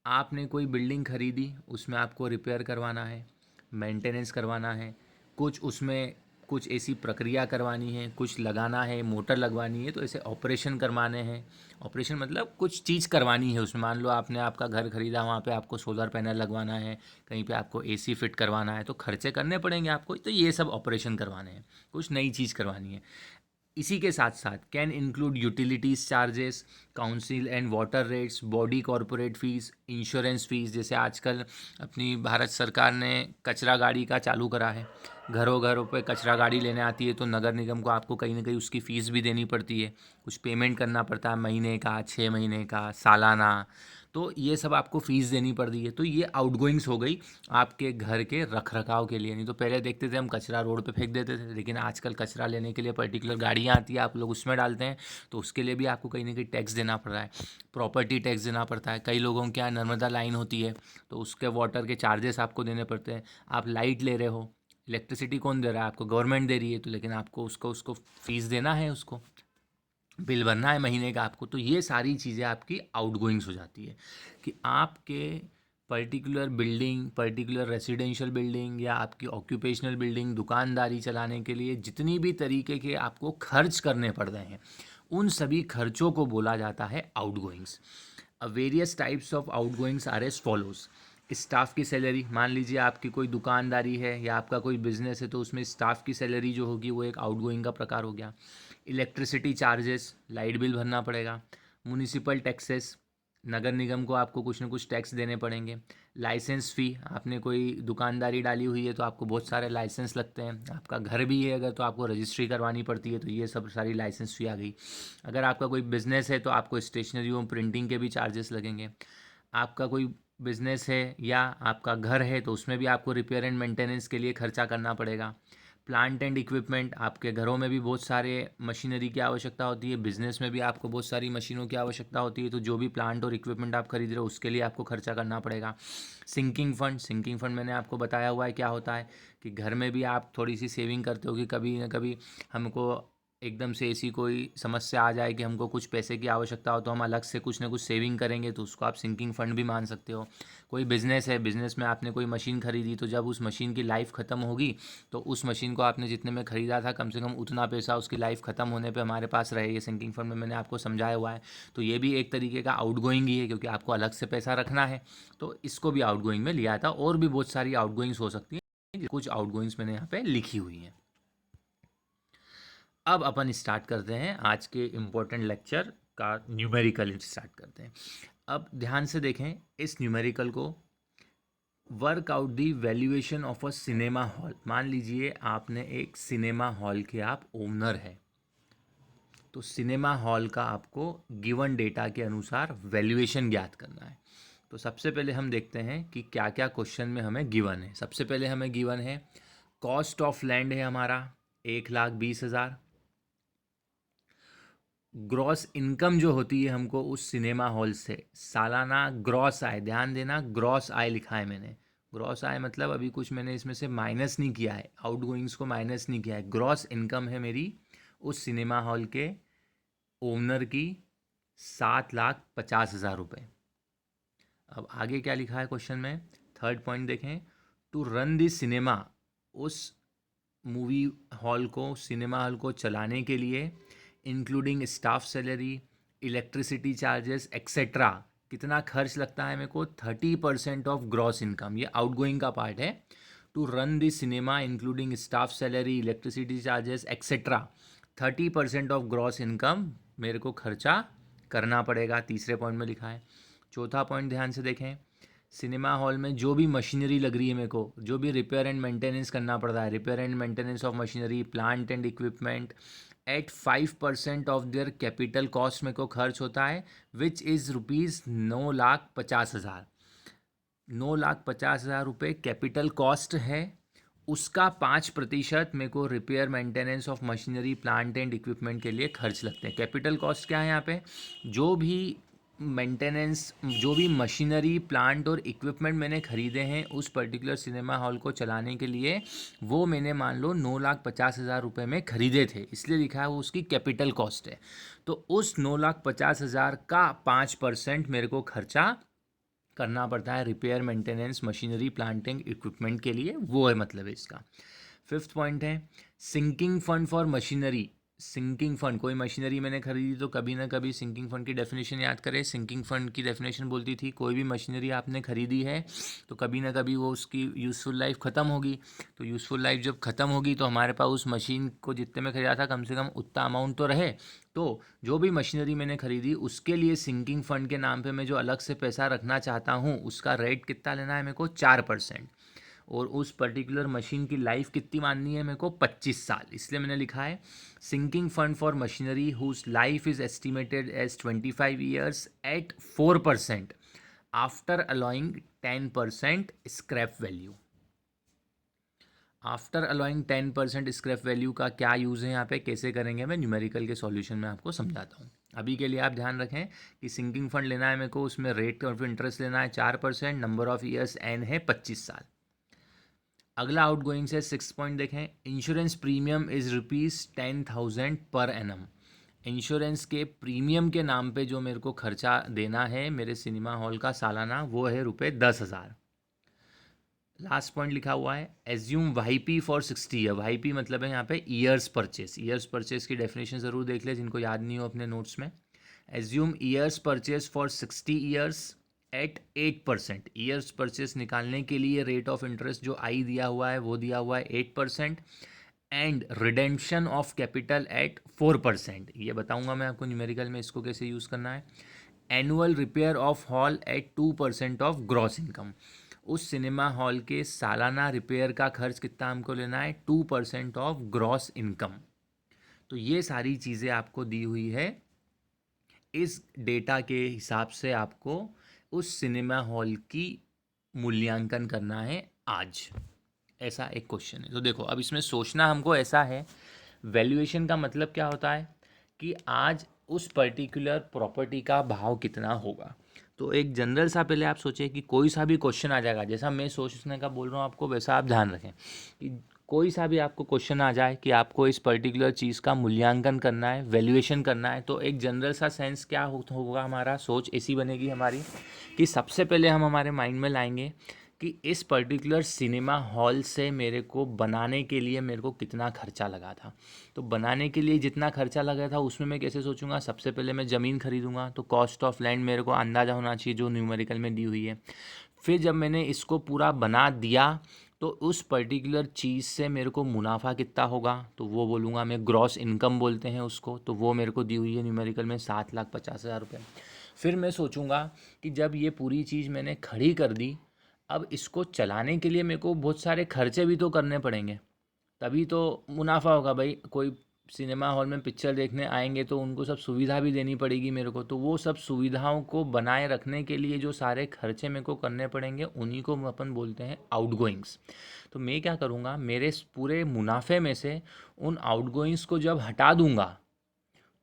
आपने कोई बिल्डिंग खरीदी, उसमें आपको रिपेयर करवाना है, मेंटेनेंस करवाना है, कुछ उसमें कुछ ऐसी प्रक्रिया करवानी है, कुछ लगाना है, मोटर लगवानी है, तो ऐसे ऑपरेशन करवाने हैं। ऑपरेशन मतलब कुछ चीज़ करवानी है उसमें। मान लो आपने आपका घर खरीदा, वहाँ पे आपको सोलर पैनल लगवाना है, कहीं पे आपको एसी फिट करवाना है, तो खर्चे करने पड़ेंगे आपको, तो ये सब ऑपरेशन करवाने हैं, कुछ नई चीज़ करवानी है। इसी के साथ साथ can include utilities charges, council and water rates, body corporate fees, insurance fees. जैसे आजकल अपनी भारत सरकार ने कचरा गाड़ी का चालू करा है, घरों घरों पे कचरा गाड़ी लेने आती है, तो नगर निगम को आपको कहीं ना कहीं उसकी फ़ीस भी देनी पड़ती है, कुछ पेमेंट करना पड़ता है, महीने का, 6 महीने का, सालाना। तो ये सब आपको फ़ीस देनी पड़ रही है। तो ये आउटगोइंग्स हो गई आपके घर के रख रखाव के लिए। नहीं तो पहले देखते थे हम कचरा रोड पे फेंक देते थे, लेकिन आजकल कचरा लेने के लिए पर्टिकुलर गाड़ियाँ आती है, आप लोग उसमें डालते हैं, तो उसके लिए भी आपको कहीं ना कहीं टैक्स देना पड़ रहा है, प्रॉपर्टी टैक्स देना पड़ता है। कई लोगों के यहाँ नर्मदा लाइन होती है, तो उसके वाटर के चार्जेस आपको देने पड़ते हैं। आप लाइट ले रहे हो, इलेक्ट्रिसिटी कौन दे रहा है आपको, गवर्नमेंट दे रही है, तो लेकिन आपको उसको फीस देना है, उसको बिल भरना है महीने का आपको। तो ये सारी चीज़ें आपकी आउटगोइंग्स हो जाती है कि आपके particular building, particular residential building या आपकी ऑक्यूपेशनल बिल्डिंग, दुकानदारी चलाने के लिए जितनी भी तरीके के आपको खर्च करने पड़ रहे हैं, उन सभी खर्चों को बोला जाता है outgoings. Various types of outgoings are as follows. Staff की सैलरी, मान लीजिए आपकी कोई दुकानदारी है या आपका कोई बिजनेस है, तो उसमें स्टाफ की सैलरी जो होगी वो एक आउटगोइंग का प्रकार हो गया। इलेक्ट्रिसिटी चार्जेस, लाइट बिल भरना पड़ेगा। म्यूनिसिपल टैक्सेस, नगर निगम को आपको कुछ ना कुछ टैक्स देने पड़ेंगे। लाइसेंस फ़ी, आपने कोई दुकानदारी डाली हुई है तो आपको बहुत सारे लाइसेंस लगते हैं। आपका घर भी है अगर, तो आपको रजिस्ट्री करवानी पड़ती है, तो ये सब सारी लाइसेंस फ़ी आ गई। अगर आपका कोई बिज़नेस है तो आपको स्टेशनरी और प्रिंटिंग के भी चार्जेस लगेंगे। आपका कोई बिज़नेस है या आपका घर है तो उसमें भी आपको रिपेयर एंड मेंटेनेंस के लिए खर्चा करना पड़ेगा। प्लांट एंड इक्विपमेंट, आपके घरों में भी बहुत सारे मशीनरी की आवश्यकता होती है, बिजनेस में भी आपको बहुत सारी मशीनों की आवश्यकता होती है, तो जो भी प्लांट और इक्विपमेंट आप खरीद रहे हो उसके लिए आपको खर्चा करना पड़ेगा। सिंकिंग फंड, सिंकिंग फंड मैंने आपको बताया हुआ है क्या होता है, कि घर में भी आप थोड़ी सी सेविंग करते हो कि कभी ना कभी हमको एकदम से ऐसी कोई समस्या आ जाए कि हमको कुछ पैसे की आवश्यकता हो, तो हम अलग से कुछ ना कुछ सेविंग करेंगे, तो उसको आप सिंकिंग फंड भी मान सकते हो। कोई बिज़नेस है, बिज़नेस में आपने कोई मशीन खरीदी, तो जब उस मशीन की लाइफ ख़त्म होगी, तो उस मशीन को आपने जितने में ख़रीदा था, कम से कम उतना पैसा उसकी लाइफ ख़त्म होने पे हमारे पास रहे, ये सिंकिंग फंड में मैंने आपको समझाया हुआ है। तो ये भी एक तरीके का आउटगोइंग ही है, क्योंकि आपको अलग से पैसा रखना है, तो इसको भी आउटगोइंग में लिया था। और भी बहुत सारी आउटगोइंग्स हो सकती हैं, कुछ आउटगोइंग्स मैंने यहाँ पे लिखी हुई हैं। अब अपन स्टार्ट करते हैं आज के इम्पोर्टेंट लेक्चर का, न्यूमेरिकल स्टार्ट करते हैं। अब ध्यान से देखें इस न्यूमेरिकल को। Work out the valuation of a cinema hall. मान लीजिए आपने एक सिनेमा हॉल के आप ओनर हैं, तो सिनेमा हॉल का आपको गिवन डेटा के अनुसार वैल्यूएशन ज्ञात करना है। तो सबसे पहले हम देखते हैं कि क्या क्या क्वेश्चन में हमें गिवन है। सबसे पहले हमें गिवन है कॉस्ट ऑफ लैंड है हमारा 1,20,000। ग्रॉस इनकम जो होती है हमको उस सिनेमा हॉल से, सालाना ग्रॉस आय, ध्यान देना ग्रॉस आय लिखा है मैंने। ग्रॉस आय मतलब अभी कुछ मैंने इसमें से माइनस नहीं किया है, आउटगोइंग्स को माइनस नहीं किया है। ग्रॉस इनकम है मेरी उस सिनेमा हॉल के ओनर की 7,50,000 रुपये। अब आगे क्या लिखा है क्वेश्चन में, थर्ड पॉइंट देखें। टू रन दिस सिनेमा, उस मूवी हॉल को, सिनेमा हॉल को चलाने के लिए, including staff salary, electricity charges etcetera, कितना खर्च लगता है मेरे को, 30% ऑफ ग्रॉस इनकम। ये आउटगोइंग का पार्ट है। To run this cinema including staff salary, electricity charges etcetera, 30% of gross income मेरे को खर्चा करना पड़ेगा, तीसरे पॉइंट में लिखा है। चौथा पॉइंट ध्यान से देखें, सिनेमा हॉल में जो भी मशीनरी लग रही है मेरे को, जो भी रिपेयर एंड मेंटेनेंस करना पड़ता है, repair and maintenance of machinery, plant and equipment, at 5% of their capital cost मेरे को खर्च होता है, विच इज़ रुपीज़ 9,50,000। 9,50,000 रुपये कैपिटल कॉस्ट है, उसका 5% मेरे को repair maintenance of machinery, plant and equipment के लिए खर्च लगते हैं। कैपिटल कॉस्ट क्या है यहाँ पे? जो भी मेंटेनेंस, जो भी मशीनरी, प्लांट और इक्विपमेंट मैंने ख़रीदे हैं उस पर्टिकुलर सिनेमा हॉल को चलाने के लिए, वो मैंने मान लो 9,50,000 रुपये में ख़रीदे थे, इसलिए लिखा है वो उसकी कैपिटल कॉस्ट है। तो उस 9,50,000 का 5% मेरे को खर्चा करना पड़ता है repair maintenance machinery, planting, equipment के लिए, वो है मतलब है इसका। फिफ्थ पॉइंट है sinking fund for machinery. Sinking fund, कोई मशीनरी मैंने खरीदी तो कभी ना कभी सिंकिंग फंड की डेफिनेशन याद करें। सिंकिंग फंड की डेफिनेशन बोलती थी कोई भी मशीनरी आपने खरीदी है तो कभी ना कभी वो उसकी यूज़फुल लाइफ ख़त्म होगी। तो यूज़फुल लाइफ जब ख़त्म होगी तो हमारे पास उस मशीन को जितने में खरीदा था कम से कम उतना अमाउंट तो रहे। तो जो भी मशीनरी मैंने खरीदी उसके लिए सिंकिंग फंड के नाम पे मैं जो अलग से पैसा रखना चाहता हूँ उसका रेट कितना लेना है मेरे को? 4%। और उस पर्टिकुलर मशीन की लाइफ कितनी माननी है मेरे को? 25 साल। इसलिए मैंने लिखा है sinking fund for machinery whose life is estimated as 25 years at 4% after allowing 10% scrap value. After allowing 10% scrap value का क्या यूज़ है यहाँ पे, कैसे करेंगे, मैं न्यूमेरिकल के सॉल्यूशन में आपको समझाता हूँ। अभी के लिए आप ध्यान रखें कि सिंकिंग फंड लेना है मेरे को, उसमें रेट ऑफ इंटरेस्ट लेना है 4%, नंबर ऑफ ईयर्स एन है 25 साल। अगला आउट गोइंग से 6 पॉइंट देखें। Insurance premium is ₹10,000 per annum. Insurance के प्रीमियम के नाम पे जो मेरे को खर्चा देना है मेरे सिनेमा हॉल का सालाना, वो है ₹10,000। लास्ट पॉइंट लिखा हुआ है assume YP for 60 year. YP मतलब है यहाँ पे ईयर्स परचेस। ईयर्स परचेस की डेफिनेशन ज़रूर देख ले जिनको याद नहीं हो अपने नोट्स में। Assume years purchase for 60 years at 8%। Years purchase निकालने के लिए रेट ऑफ इंटरेस्ट जो आई दिया हुआ है वो दिया हुआ है 8%, and redemption of capital eight 4%। ये बताऊंगा मैं आपको न्यूमेरिकल में इसको कैसे यूज़ करना है। Annual repair of hall at 2% of gross income. उस सिनेमा हॉल के सालाना रिपेयर का खर्च कितना हमको लेना है? 2% ऑफ ग्रॉस इनकम। तो ये सारी चीज़ें आपको दी हुई है। इस डेटा के हिसाब से आपको उस सिनेमा हॉल की मूल्यांकन करना है आज। ऐसा एक क्वेश्चन है। तो देखो अब इसमें सोचना हमको ऐसा है, वैल्यूएशन का मतलब क्या होता है कि आज उस पर्टिकुलर प्रॉपर्टी का भाव कितना होगा। तो एक जनरल सा पहले आप सोचें कि कोई सा भी क्वेश्चन आ जाएगा, जैसा मैं सोचने का बोल रहा हूँ आपको वैसा आप ध्यान रखें कि कोई सा भी आपको क्वेश्चन आ जाए कि आपको इस पर्टिकुलर चीज़ का मूल्यांकन करना है, वैल्यूएशन करना है, तो एक जनरल सा सेंस क्या होगा, हमारा सोच ऐसी बनेगी हमारी कि सबसे पहले हम हमारे माइंड में लाएंगे कि इस पर्टिकुलर सिनेमा हॉल से मेरे को बनाने के लिए मेरे को कितना खर्चा लगा था। तो बनाने के लिए जितना खर्चा लगा था उसमें मैं कैसे सोचूंगा, सबसे पहले मैं ज़मीन खरीदूंगा तो कॉस्ट ऑफ लैंड मेरे को अंदाज़ा होना चाहिए जो न्यूमेरिकल में दी हुई है। फिर जब मैंने इसको पूरा बना दिया तो उस पर्टिकुलर चीज़ से मेरे को मुनाफा कितना होगा, तो वो बोलूँगा मैं, ग्रॉस इनकम बोलते हैं उसको, तो वो मेरे को दी हुई है न्यूमेरिकल में 7,50,000 रुपये। फिर मैं सोचूंगा कि जब ये पूरी चीज़ मैंने खड़ी कर दी, अब इसको चलाने के लिए मेरे को बहुत सारे खर्चे भी तो करने पड़ेंगे, तभी तो मुनाफा होगा भाई। कोई सिनेमा हॉल में पिक्चर देखने आएंगे तो उनको सब सुविधा भी देनी पड़ेगी मेरे को, तो वो सब सुविधाओं को बनाए रखने के लिए जो सारे खर्चे मेरे को करने पड़ेंगे उन्हीं को अपन बोलते हैं आउटगोइंग्स। तो मैं क्या करूँगा, मेरे इस पूरे मुनाफे में से उन आउटगोइंग्स को जब हटा दूंगा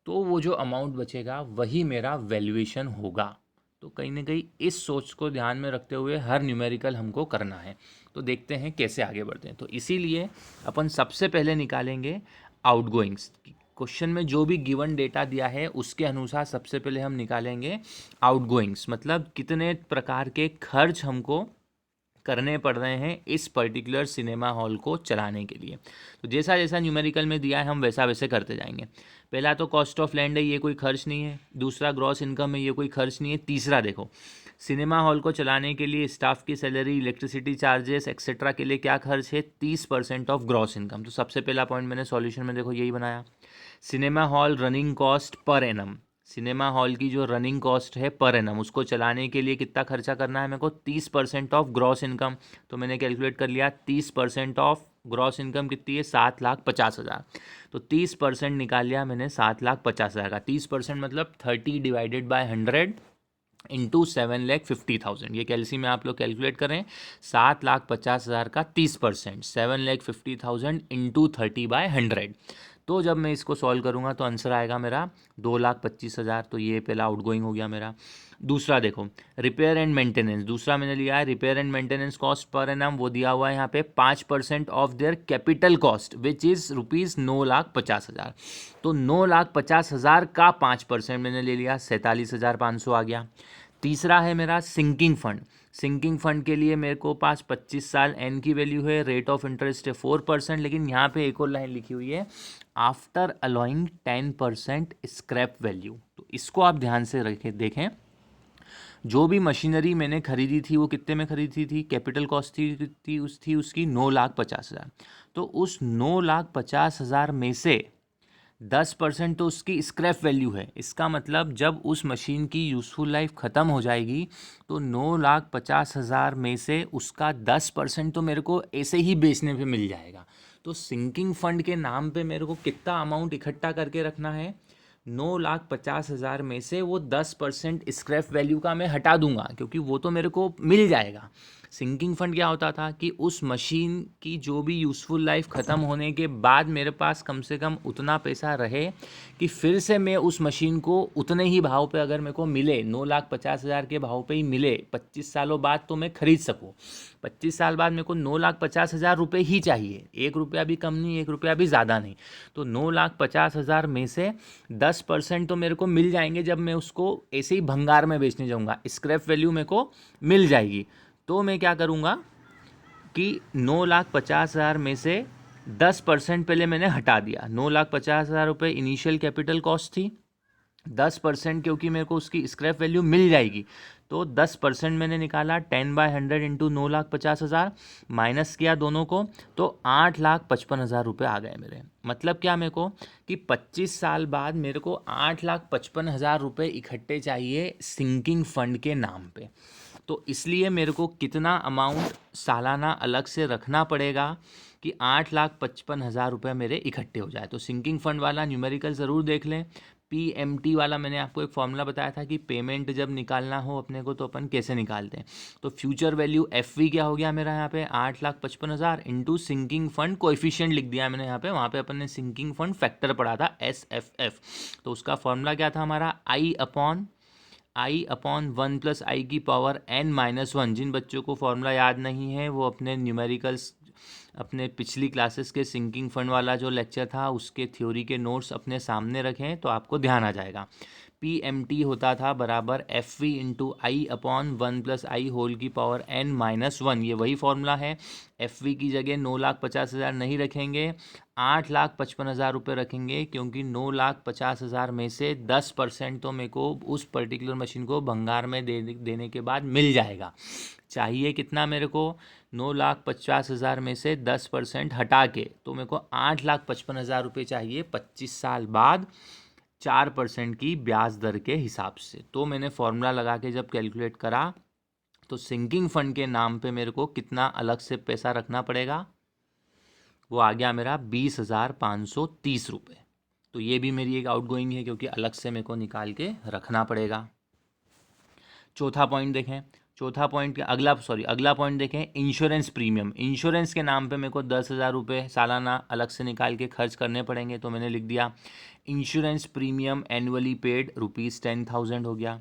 तो वो जो अमाउंट बचेगा वही मेरा वैल्यूएशन होगा। तो कहीं ना कहीं इस सोच को ध्यान में रखते हुए हर न्यूमेरिकल हमको करना है। तो देखते हैं कैसे आगे बढ़ते हैं। तो इसीलिए अपन सबसे पहले निकालेंगे आउटगोइंग्स। क्वेश्चन में जो भी गिवन डेटा दिया है उसके अनुसार सबसे पहले हम निकालेंगे आउटगोइंग्स, मतलब कितने प्रकार के खर्च हमको करने पड़ रहे हैं इस पर्टिकुलर सिनेमा हॉल को चलाने के लिए। तो जैसा जैसा न्यूमेरिकल में दिया है हम वैसा वैसे करते जाएंगे। पहला तो कॉस्ट ऑफ लैंड है, ये कोई खर्च नहीं है। दूसरा ग्रॉस इनकम है, ये कोई खर्च नहीं है। तीसरा देखो, सिनेमा हॉल को चलाने के लिए स्टाफ की सैलरी, इलेक्ट्रिसिटी चार्जेस एक्सेट्रा के लिए क्या खर्च है? 30% ऑफ ग्रॉस इनकम। तो सबसे पहला पॉइंट मैंने सॉल्यूशन में देखो यही बनाया, cinema hall running cost per annum. Cinema hall की जो रनिंग कॉस्ट है पर एनम, उसको चलाने के लिए कितना खर्चा करना है मेरे को, 30% ऑफ ग्रॉस इनकम। तो मैंने कैलकुलेट कर लिया 30% ऑफ ग्रॉस इनकम कितनी है, 7,50,000। तो 30% निकाल लिया मैंने 7,50,000 का। 30% मतलब 30 डिवाइडेड बाय 100 इंटू 7,50,000। ये कैलसी में आप लोग कैलकुलेट करें, 7,50,000 का 30%, 7,50,000 इंटू 30/100। तो जब मैं इसको सॉल्व करूँगा तो आंसर आएगा मेरा 2,25,000। तो ये पहला आउटगोइंग हो गया मेरा। दूसरा देखो, रिपेयर एंड मेंटेनेंस। दूसरा मैंने लिया है repair and maintenance cost per annum, वो दिया हुआ है यहाँ पे 5% of their capital cost which is ₹9,50,000। तो 9,50,000 का 5% मैंने ले लिया, 47,500 आ गया। तीसरा है मेरा सिंकिंग फंड। सिंकिंग फंड के लिए मेरे को पास 25 साल एन की वैल्यू है, रेट ऑफ इंटरेस्ट है 4%, लेकिन यहाँ पे एक और लाइन लिखी हुई है आफ्टर अलाउइंग 10% स्क्रैप वैल्यू। तो इसको आप ध्यान से रखें, देखें। जो भी मशीनरी मैंने खरीदी थी वो कितने में खरीदी थी, कैपिटल कॉस्ट थी उसकी 9,50,000। तो उस 9,50,000 में से 10% तो उसकी स्क्रैप वैल्यू है। इसका मतलब जब उस मशीन की यूज़फुल लाइफ ख़त्म हो जाएगी तो 9,50,000 में से उसका 10% तो मेरे को ऐसे ही बेचने पे मिल जाएगा। तो सिंकिंग फंड के नाम पे मेरे को कितना अमाउंट इकट्ठा करके रखना है, 9,50,000 में से वो 10% स्क्रैप वैल्यू का मैं हटा दूंगा, क्योंकि वो तो मेरे को मिल जाएगा। सिंकिंग फंड क्या होता था कि उस मशीन की जो भी यूज़फुल लाइफ ख़त्म होने के बाद मेरे पास कम से कम उतना पैसा रहे कि फिर से मैं उस मशीन को उतने ही भाव पे अगर मेरे को मिले, 9,50,000 के भाव पे ही मिले 25 सालों बाद, तो मैं ख़रीद सकूँ। 25 साल बाद मेरे को 9,50,000 रुपये ही चाहिए, 1 रुपया भी कम नहीं, 1 रुपया भी ज़्यादा नहीं। तो 9,50,000 में से 10% तो मेरे को मिल जाएंगे जब मैं उसको ऐसे ही भंगार में बेचने जाऊँगा, स्क्रैप वैल्यू मेरे को मिल जाएगी। तो मैं क्या करूँगा कि 9,50,000 में से 10% पहले मैंने हटा दिया। 9,50,000 रुपये इनिशियल कैपिटल कॉस्ट थी, 10% क्योंकि मेरे को उसकी स्क्रैप वैल्यू मिल जाएगी, तो 10% मैंने निकाला, 10/100 इंटू 9,50,000 माइनस किया दोनों को, तो 8,55,000 रुपये आ गए मेरे। मतलब क्या मेरे को कि 25 साल बाद मेरे को 8,55,000 रुपये इकट्ठे चाहिए सिंकिंग फंड के नाम पे। तो इसलिए मेरे को कितना अमाउंट सालाना अलग से रखना पड़ेगा कि 8,55,000 रुपये मेरे इकट्ठे हो जाए। तो सिंकिंग फंड वाला न्यूमेरिकल ज़रूर देख लें। PMT वाला मैंने आपको एक फॉर्मूला बताया था कि पेमेंट जब निकालना हो अपने को तो अपन कैसे निकालते हैं। तो फ्यूचर वैल्यू FV क्या हो गया मेरा यहाँ पे, 8,55,000 इंटू सिंकिंग फंड कोएफिशिएंट लिख दिया मैंने यहाँ पे। वहाँ पे अपन ने सिंकिंग फंड फैक्टर पढ़ा था SFF। तो उसका फॉर्मूला क्या था हमारा, I/1 + i⁻n-1। जिन बच्चों को फॉर्मूला याद नहीं है वो अपने न्यूमेरिकल्स, अपने पिछली क्लासेस के सिंकिंग फंड वाला जो लेक्चर था उसके थ्योरी के नोट्स अपने सामने रखें तो आपको ध्यान आ जाएगा। PMT होता था बराबर FV इंटू I/1 + i⁻n-1। ये वही फॉर्मूला है। FV की जगह 9,50,000 नहीं रखेंगे, 8,55,000 रुपये रखेंगे, क्योंकि 9,50,000 में से 10% तो मेरे को उस पर्टिकुलर मशीन को भंगार में देने के बाद मिल जाएगा। चाहिए कितना मेरे को, 9,50,000 में से 10% हटा के, तो मेरे को 8,55,000 रुपये चाहिए 25 साल बाद 4% की ब्याज दर के हिसाब से। तो मैंने फॉर्मूला लगा के जब कैलकुलेट करा तो सिंकिंग फंड के नाम पे मेरे को कितना अलग से पैसा रखना पड़ेगा, वो आ गया मेरा 20,530 रुपये। तो ये भी मेरी एक आउटगोइंग है, क्योंकि अलग से मेरे को निकाल के रखना पड़ेगा। चौथा पॉइंट देखें, अगला पॉइंट देखें, इंश्योरेंस प्रीमियम। इंश्योरेंस के नाम पे मेरे को 10,000 रुपये सालाना अलग से निकाल के खर्च करने पड़ेंगे। तो मैंने लिख दिया इंश्योरेंस प्रीमियम एनुअली पेड ₹10,000 हो गया।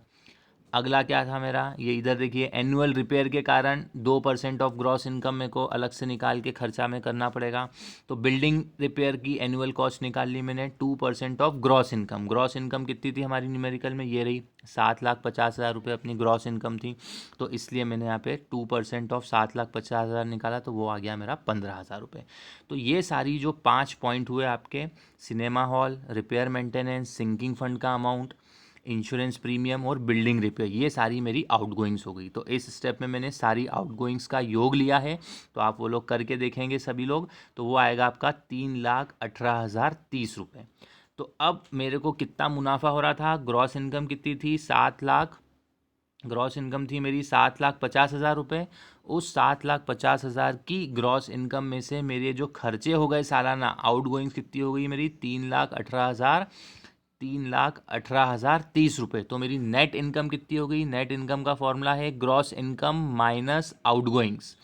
अगला क्या था मेरा, ये इधर देखिए, एनुअल रिपेयर के कारण 2% ऑफ ग्रॉस इनकम मेरे को अलग से निकाल के खर्चा में करना पड़ेगा। तो बिल्डिंग रिपेयर की एनुअल कॉस्ट निकाल ली मैंने, 2% of gross income. Gross income कितनी थी हमारी न्यूमेरिकल में, ये रही 7,50,000 रुपये अपनी ग्रॉस इनकम थी। तो इसलिए मैंने यहाँ पे 2% ऑफ 7,50,000 निकाला, तो वो आ गया मेरा 15,000 रुपये। तो ये सारी जो 5 पॉइंट हुए आपके, cinema hall, repair maintenance, sinking fund का अमाउंट, इंश्योरेंस प्रीमियम और बिल्डिंग रिपेयर, ये सारी मेरी आउटगोइंग्स हो गई। तो इस स्टेप में मैंने सारी आउटगोइंग्स का योग लिया है। तो आप वो लोग करके देखेंगे सभी लोग, तो वो आएगा आपका 3,18,030 रुपये। तो अब मेरे को कितना मुनाफा हो रहा था, ग्रॉस इनकम कितनी थी, 7 लाख, ग्रॉस इनकम थी मेरी 7,50,000 रुपये। उस 7,50,000 की ग्रॉस इनकम में से मेरे जो खर्चे हो गए सालाना, आउट गोइंग्स कितनी हो गई मेरी, 3,18,30 रुपये। तो मेरी नेट इनकम कितनी हो गई, नेट इनकम का फॉर्मूला है gross income minus out goings.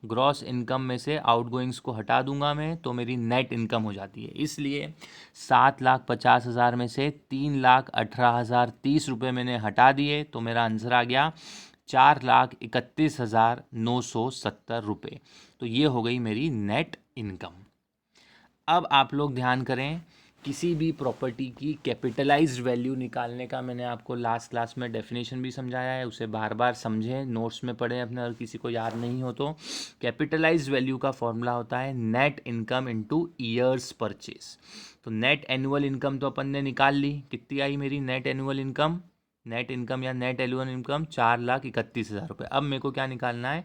Gross income में से आउट गोइंग्स को हटा दूंगा मैं, तो मेरी नेट इनकम हो जाती है। इसलिए 7,50,000 में से 3,18,030 रुपये मैंने हटा दिए, तो मेरा आंसर आ गया 4,31,970 रुपये। तो ये हो गई मेरी नेट इनकम। अब आप लोग ध्यान करें, किसी भी प्रॉपर्टी की कैपिटलाइज्ड वैल्यू निकालने का मैंने आपको लास्ट क्लास में डेफिनेशन भी समझाया है, उसे बार बार समझें, नोट्स में पढ़ें अपने, और किसी को याद नहीं हो तो। कैपिटलाइज्ड वैल्यू का फॉर्मूला होता है net income into years purchase. तो नेट एनुअल इनकम तो अपन ने निकाल ली, कितनी आई मेरी net annual income, net income या नेट एनुअल इनकम 4,31,000 रुपये। अब मेरे को क्या निकालना है,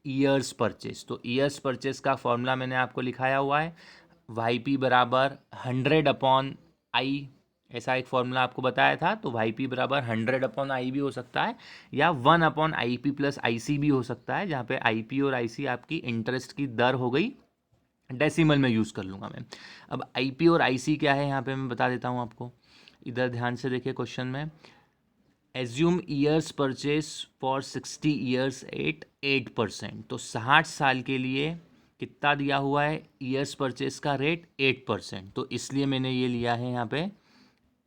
ईयर्स परचेस। तो ईयर्स परचेस का फॉर्मूला मैंने आपको लिखाया हुआ है, वाई पी बराबर 100/आई, ऐसा एक फॉर्मूला आपको बताया था। तो वाई पी बराबर 100/आई भी हो सकता है, या 1/आई पी प्लस आई सी भी हो सकता है, जहाँ पे आई पी और आई सी आपकी इंटरेस्ट की दर हो गई, डेसिमल में यूज़ कर लूँगा मैं। अब आई पी और आई सी क्या है यहाँ पे मैं बता देता हूँ आपको, इधर ध्यान से देखिए क्वेश्चन में। Assume years purchase for 60 years at 8%। तो 60 साल के लिए कितना दिया हुआ है, ईयर्स परचेस का रेट 8%। तो इसलिए मैंने ये लिया है यहाँ पे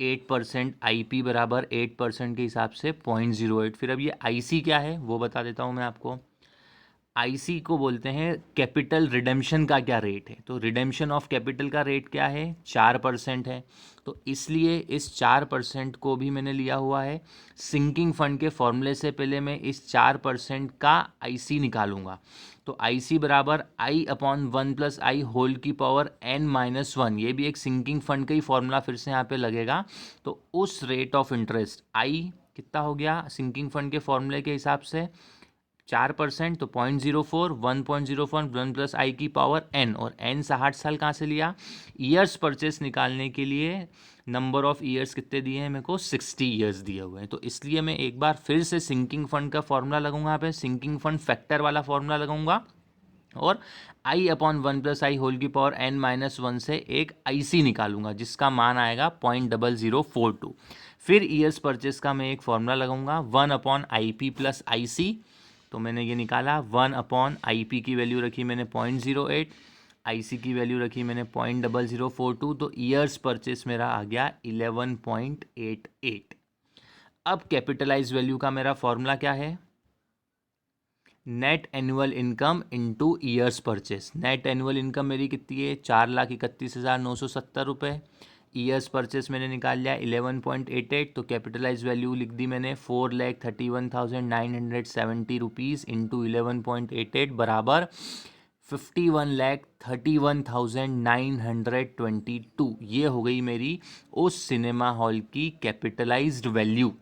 8%, आई पी बराबर 8% के हिसाब से 0.08। फिर अब ये आई सी क्या है वो बता देता हूँ मैं आपको। आईसी को बोलते हैं कैपिटल रिडेम्पशन का क्या रेट है। तो रिडेम्पशन ऑफ कैपिटल का रेट क्या है, 4% है। तो इसलिए इस 4% को भी मैंने लिया हुआ है। सिंकिंग फंड के फॉर्मूले से पहले मैं इस 4% का आईसी निकालूंगा। तो आईसी बराबर I/1 + I होल की पावर n-1। ये भी एक सिंकिंग फंड का ही फॉर्मूला फिर से यहाँ पे लगेगा। तो उस रेट ऑफ इंटरेस्ट आई कितना हो गया सिंकिंग फंड के फॉर्मूले के हिसाब से, 4%, तो 0.04, 1.04 1 + आई की पावर n, और n 60 साल कहाँ से लिया, ईयर्स परचेस निकालने के लिए नंबर ऑफ ईयर्स कितने दिए हैं मेरे को, 60 ईयर्स दिए हुए हैं। तो इसलिए मैं एक बार फिर से सिंकिंग फंड का फॉर्मूला लगाऊंगा यहाँ पे, सिंकिंग फंड फैक्टर वाला फॉर्मूला लगाऊंगा, और I/1 + आई होल की पावर n-1 से एक IC निकालूंगा जिसका मान आएगा 0.0042। फिर ईयर्स परचेस का मैं एक फॉर्मूला लगाऊंगा 1/IP + IC। तो मैंने ये निकाला 1/IP की वैल्यू रखी मैंने 0.08, IC की वैल्यू रखी मैंने 0.0042। तो ईयर्स परचेस मेरा आ गया 11.88। अब कैपिटलाइज वैल्यू का मेरा फॉर्मूला क्या है, net annual income into years purchase. Net annual income मेरी कितनी है, 4,31,970 रुपये। ईयर्स परचेस मैंने निकाल लिया 11.88। तो कैपिटलाइज वैल्यू लिख दी मैंने 4,31,970 रुपीज़ इंटू 11.88 बराबर 51,31,922। ये हो गई मेरी उस सिनेमा हॉल की कैपिटलाइज्ड वैल्यू।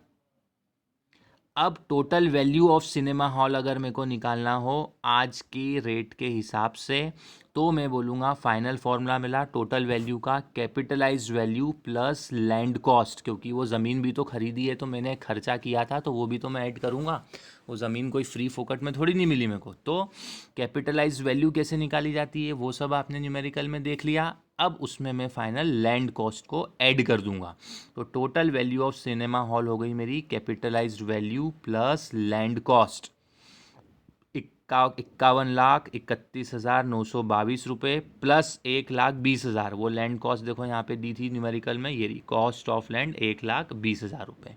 अब total value of cinema hall अगर मेरे को निकालना हो आज के रेट के हिसाब से, तो मैं बोलूँगा फाइनल फार्मूला मिला टोटल वैल्यू का, capitalised value plus land cost, क्योंकि वो ज़मीन भी तो खरीदी है, तो मैंने खर्चा किया था, तो वो भी तो मैं ऐड करूँगा। वो ज़मीन कोई फ्री फोकट में थोड़ी नहीं मिली मेरे को। तो कैपिटलाइज्ड वैल्यू कैसे निकाली जाती है वो सब आपने न्यूमेरिकल में देख लिया। अब उसमें मैं फाइनल लैंड कॉस्ट को ऐड कर दूंगा। तो total value of cinema hall हो गई मेरी capitalised value plus land cost 51,31,922 plus 1,20,000। वो लैंड कॉस्ट देखो यहाँ पे दी थी न्यूमेरिकल में, ये रही कॉस्ट ऑफ लैंड 1,20,000 रुपये।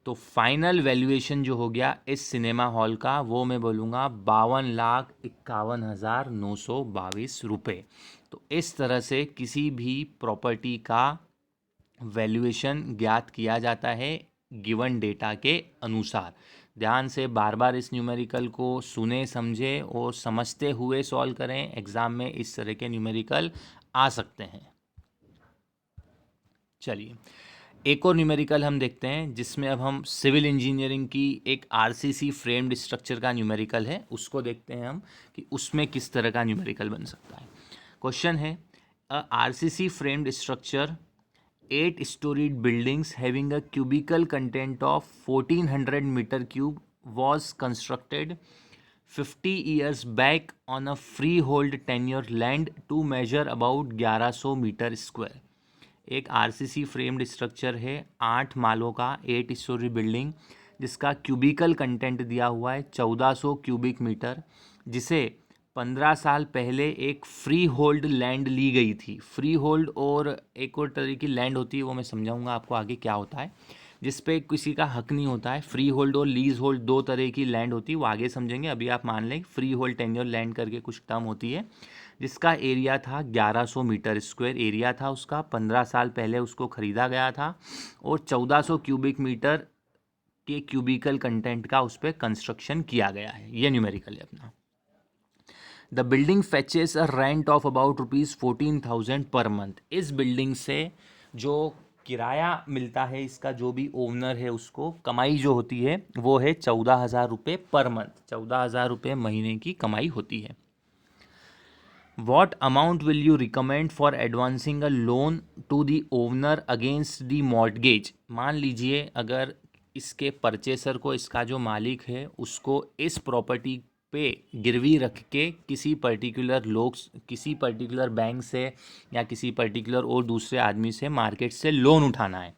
तो फाइनल वैल्यूएशन जो हो गया इस सिनेमा हॉल का वो मैं बोलूँगा 52,51,922 रुपये। तो इस तरह से किसी भी प्रॉपर्टी का वैल्यूएशन ज्ञात किया जाता है गिवन डेटा के अनुसार। ध्यान से बार बार इस न्यूमेरिकल को सुने समझे और समझते हुए सॉल्व करें, एग्ज़ाम में इस तरह के न्यूमेरिकल आ सकते हैं। चलिए एक और न्यूमेरिकल हम देखते हैं, जिसमें अब हम सिविल इंजीनियरिंग की एक आरसीसी फ्रेम्ड स्ट्रक्चर का न्यूमेरिकल है, उसको देखते हैं हम कि उसमें किस तरह का न्यूमेरिकल बन सकता है। क्वेश्चन है A RCC framed structure, 8-storied buildings having a cubical content of 1400 meter cube was constructed 50 years back on a freehold tenure land to measure about 1100 metre square. एक आरसीसी फ्रेम्ड स्ट्रक्चर है, 8 मालों का, 8 स्टोरी बिल्डिंग, जिसका क्यूबिकल कंटेंट दिया हुआ है 1400 क्यूबिक मीटर, जिसे 15 साल पहले एक फ्री होल्ड लैंड ली गई थी। फ्री होल्ड और एक और तरह की लैंड होती है, वो मैं समझाऊंगा आपको आगे क्या होता है, जिस पे किसी का हक नहीं होता है। फ्री होल्ड और लीज होल्ड दो तरह की लैंड होती है, वो आगे समझेंगे। अभी आप मान लें फ्री होल्ड टेन्योर लैंड करके कुछ टर्म होती है, जिसका एरिया था 1100 मीटर स्क्वायर एरिया था उसका। 15 साल पहले उसको ख़रीदा गया था और 1400 क्यूबिक मीटर के क्यूबिकल कंटेंट का उस पर कंस्ट्रक्शन किया गया है। ये न्यूमेरिकल है अपना। The building fetches a rent of about ₹14,000 पर मंथ। इस बिल्डिंग से जो किराया मिलता है, इसका जो भी ओनर है उसको कमाई जो होती है वो है 14,000 रुपये पर मंथ। 14,000 रुपये महीने की कमाई होती है। What amount will you recommend for advancing a loan to the owner against the mortgage? मान लीजिए अगर इसके परचेसर को, इसका जो मालिक है उसको इस प्रॉपर्टी पे गिरवी रख के किसी पर्टिकुलर बैंक से या किसी पर्टिकुलर और दूसरे आदमी से मार्केट से लोन उठाना है,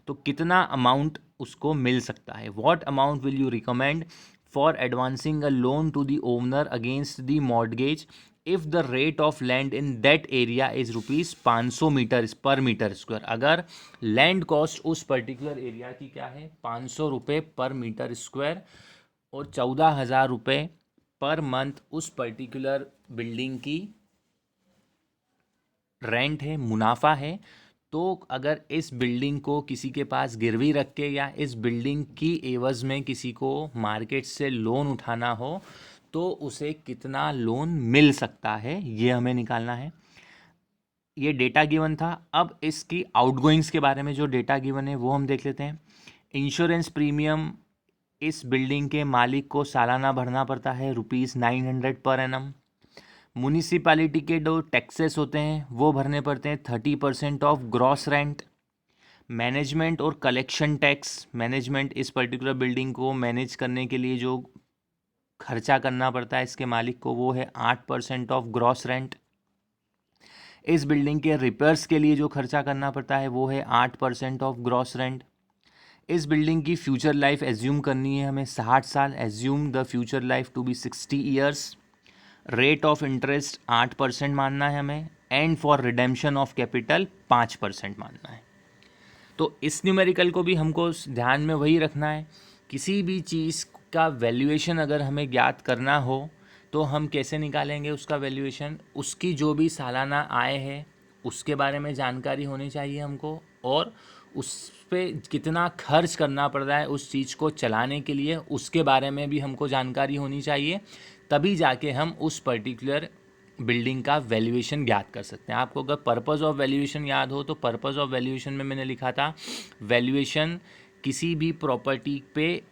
तो कितना अमाउंट उसको मिल सकता है। What amount will you recommend for advancing a loan to the owner against the mortgage if the rate of land in that area is ₹500 पर मीटर स्क्वायर। अगर लैंड कॉस्ट उस पर्टिकुलर एरिया की क्या है, 500 रुपये पर मीटर स्क्वायर, और 14,000 रुपये पर मंथ उस पर्टिकुलर बिल्डिंग की रेंट है, मुनाफा है, तो अगर इस बिल्डिंग को किसी के पास गिरवी रख के या इस बिल्डिंग की एवज़ में किसी को मार्केट से लोन उठाना हो तो उसे कितना लोन मिल सकता है, ये हमें निकालना है। ये डेटा गिवन था। अब इसकी आउटगोइंग्स के बारे में जो डेटा गिवन है वो हम देख लेते हैं। इंश्योरेंस प्रीमियम इस बिल्डिंग के मालिक को सालाना भरना पड़ता है ₹900 पर एनम। म्यूनिसिपैलिटी के जो टैक्सेस होते हैं वो भरने पड़ते हैं 30% ऑफ ग्रॉस रेंट। मैनेजमेंट और कलेक्शन टैक्स, मैनेजमेंट इस पर्टिकुलर बिल्डिंग को मैनेज करने के लिए जो खर्चा करना पड़ता है इसके मालिक को, वो है 8% ऑफ ग्रॉस रेंट। इस बिल्डिंग के रिपेयर्स के लिए जो खर्चा करना पड़ता है वो है 8% ऑफ ग्रॉस रेंट। इस बिल्डिंग की फ्यूचर लाइफ एज्यूम करनी है हमें 60 साल। Assume the future life to be 60 years. Rate of interest 8% मानना है हमें, and for redemption of capital 5% मानना है। तो इस न्यूमेरिकल को भी हमको ध्यान में वही रखना है। किसी भी चीज़ का वैल्यूएशन अगर हमें ज्ञात करना हो तो हम कैसे निकालेंगे उसका वैल्यूएशन, उसकी जो भी सालाना आय है उसके बारे में जानकारी होनी चाहिए हमको, और उस पे कितना खर्च करना पड़ रहा है उस चीज़ को चलाने के लिए उसके बारे में भी हमको जानकारी होनी चाहिए। तभी जाके हम उस पर्टिकुलर बिल्डिंग का वैल्यूएशन ज्ञात कर सकते हैं। आपको अगर पर्पस ऑफ वैल्यूएशन याद हो तो पर्पस ऑफ वैल्यूएशन में मैंने लिखा था, वैल्यूएशन किसी भी प्रॉपर्टी पे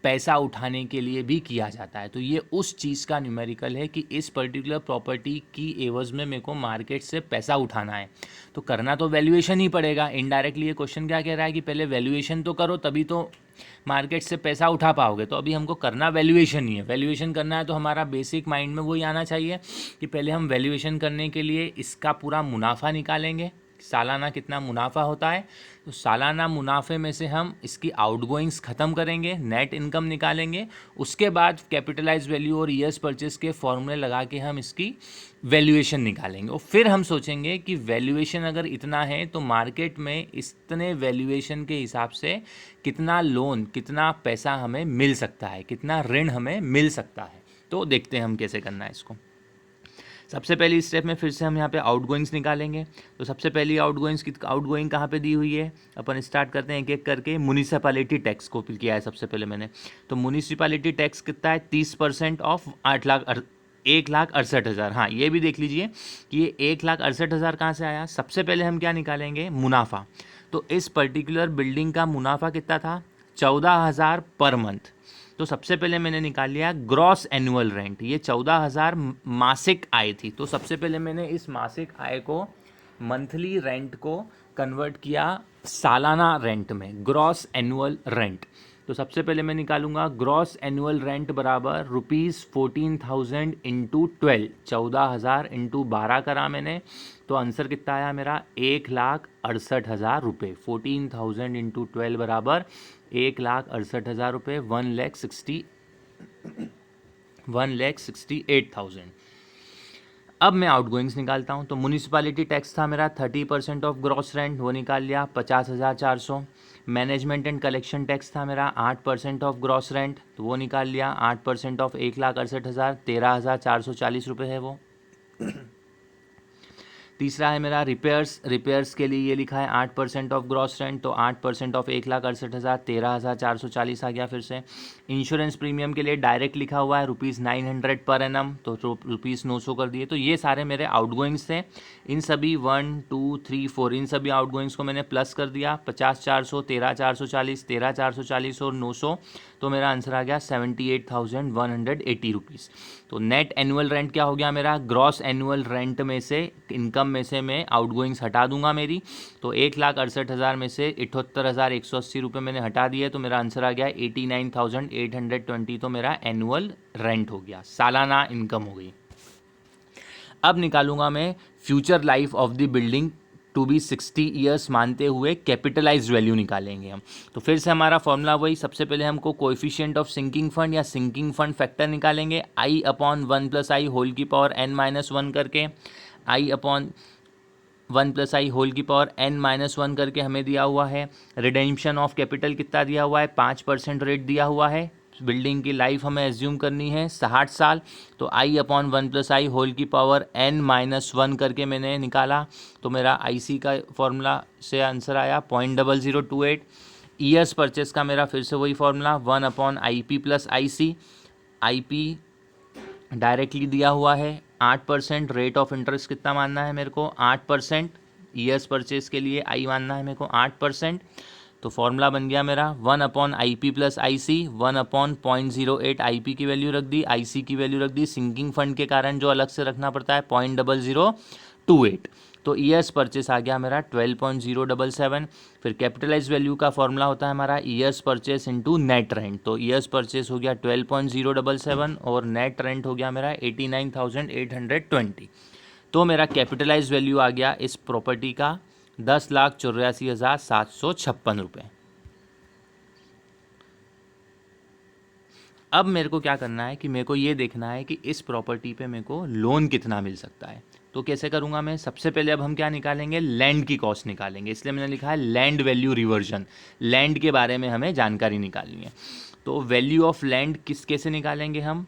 पैसा उठाने के लिए भी किया जाता है। तो ये उस चीज़ का न्यूमेरिकल है कि इस पर्टिकुलर प्रॉपर्टी की एवज़ में मेरे को मार्केट से पैसा उठाना है, तो करना तो वैल्यूएशन ही पड़ेगा। इनडायरेक्टली ये क्वेश्चन क्या कह रहा है कि पहले वैल्यूएशन तो करो तभी तो मार्केट से पैसा उठा पाओगे। तो अभी हमको करना वैल्यूएशन ही है। वैल्यूएशन करना है तो हमारा बेसिक माइंड में वही आना चाहिए कि पहले हम वैल्यूएशन करने के लिए इसका पूरा मुनाफा निकालेंगे, सालाना कितना मुनाफा होता है। तो सालाना मुनाफे में से हम इसकी आउटगोइंग्स ख़त्म करेंगे, नेट इनकम निकालेंगे, उसके बाद कैपिटलाइज वैल्यू और ईयर्स परचेज के फॉर्मूले लगा के हम इसकी वैल्यूएशन निकालेंगे। और फिर हम सोचेंगे कि वैल्यूएशन अगर इतना है तो मार्केट में इतने वैल्यूएशन के हिसाब से कितना लोन, कितना पैसा हमें मिल सकता है, कितना ऋण हमें मिल सकता है। तो देखते हैं हम कैसे करना है इसको। सबसे पहली स्टेप में फिर से हम यहाँ पे आउटगोइंग्स निकालेंगे। तो सबसे पहली आउटगोइंग कहाँ पे दी हुई है, अपन स्टार्ट करते हैं एक एक करके। म्यूनिसिपैलिटी टैक्स को फिल किया है सबसे पहले मैंने। तो म्यूनिसिपैलिटी टैक्स कितना है, 30% ऑफ 1,68,000। हाँ, ये भी देख लीजिए कि ये 1,68,000 कहाँ से आया। सबसे पहले हम क्या निकालेंगे, मुनाफा। तो इस पर्टिकुलर बिल्डिंग का मुनाफा कितना था, 14,000 पर मंथ। तो सबसे पहले मैंने निकाल लिया ग्रॉस एनुअल रेंट, ये 14,000 मासिक आय थी। तो सबसे पहले मैंने इस मासिक आय को, मंथली रेंट को कन्वर्ट किया सालाना रेंट में, ग्रॉस एनुअल रेंट। तो सबसे पहले मैं निकालूंगा ग्रॉस एनुअल रेंट बराबर ₹14,000 इंटू 12, 14,000 इंटू 12 करा मैंने, तो आंसर कितना आया मेरा 1,68,000 रुपये। 14,000 इंटू 12 बराबर 1,68,000 रुपये, 1,68,000। अब मैं आउटगोइंग्स निकालता हूँ। तो म्यूनिसिपैलिटी टैक्स था मेरा 30% ऑफ ग्रॉस रेंट, वो निकाल लिया 50,400। मैनेजमेंट एंड कलेक्शन टैक्स था मेरा 8% ऑफ ग्रॉस रेंट, तो वो निकाल लिया 8% ऑफ 1,68,000, 13,440 रुपये है वो। तीसरा है मेरा रिपेयर्स के लिए ये लिखा है 8% ऑफ ग्रॉस रेंट, तो 8% ऑफ 1,68,000, 13,440 आ गया फिर से। इंश्योरेंस प्रीमियम के लिए डायरेक्ट लिखा हुआ है ₹900 पर एनम, तो ₹900 कर दिए। तो ये सारे मेरे आउटगोइंग्स थे। इन सभी 1, 2, 3, 4 इन सभी आउटगोइंग्स को मैंने प्लस कर दिया, 50,400, 13,440, 13,440 और 900, तो मेरा आंसर आ गया 78,180 रुपीज़। तो नेट एनुअल रेंट क्या हो गया मेरा, ग्रॉस एनुअल रेंट में से, इनकम में से मैं आउटगोइंग्स हटा दूंगा मेरी, तो 1,68,000 में से 78,180 रुपये मैंने हटा दिए, तो मेरा आंसर आ गया 89,820, तो मेरा एनुअल रेंट हो गया, सालाना इनकम हो गई। अब निकालूंगा मैं future life of the building to be 60 years मानते हुए कैपिटलाइज वैल्यू निकालेंगे हम। तो फिर से हमारा फॉर्मूला वही, सबसे पहले हमको कोएफिशिएंट ऑफ सिंकिंग फंड या सिंकिंग फंड फैक्टर निकालेंगे, i upon 1 plus i whole की पावर n-1 करके, i upon 1 plus i whole की पावर n-1 करके हमें दिया हुआ है। रिडेम्पशन ऑफ कैपिटल कितना दिया हुआ है, 5% रेट दिया हुआ है। बिल्डिंग की लाइफ हमें एज्यूम करनी है 60 साल, तो i upon 1 plus i whole की पावर n-1 करके मैंने निकाला, तो मेरा IC का फॉर्मूला से आंसर आया 0.0028। ईयर्स परचेस का मेरा फिर से वही formula 1 upon IP plus IC, IP directly दिया हुआ है 8%, रेट ऑफ इंटरेस्ट कितना मानना है मेरे को 8%, ईयर्स परचेस के लिए I मानना है मेरे को 8%, तो फॉर्मूला बन गया मेरा 1 upon IP plus IC, 1 upon 0.08 IP की वैल्यू रख दी, IC की वैल्यू रख दी, सिंकिंग फंड के कारण जो अलग से रखना पड़ता है 0.0028, तो ईयर्स परचेस आ गया मेरा 12.077। फिर कैपिटलाइज वैल्यू का फॉर्मूला होता है हमारा years purchase into net rent, तो ईयर्स परचेस हो गया 12.077 और नेट रेंट हो गया मेरा 89,820, तो मेरा कैपिटलाइज वैल्यू आ गया इस प्रॉपर्टी का 10,84,756 रुपये। अब मेरे को क्या करना है कि मेरे को ये देखना है कि इस प्रॉपर्टी पे मेरे को लोन कितना मिल सकता है। तो कैसे करूँगा मैं, सबसे पहले अब हम क्या निकालेंगे, लैंड की कॉस्ट निकालेंगे, इसलिए मैंने लिखा है लैंड वैल्यू रिवर्जन, लैंड के बारे में हमें जानकारी निकालनी है। तो वैल्यू ऑफ लैंड कैसे निकालेंगे हम,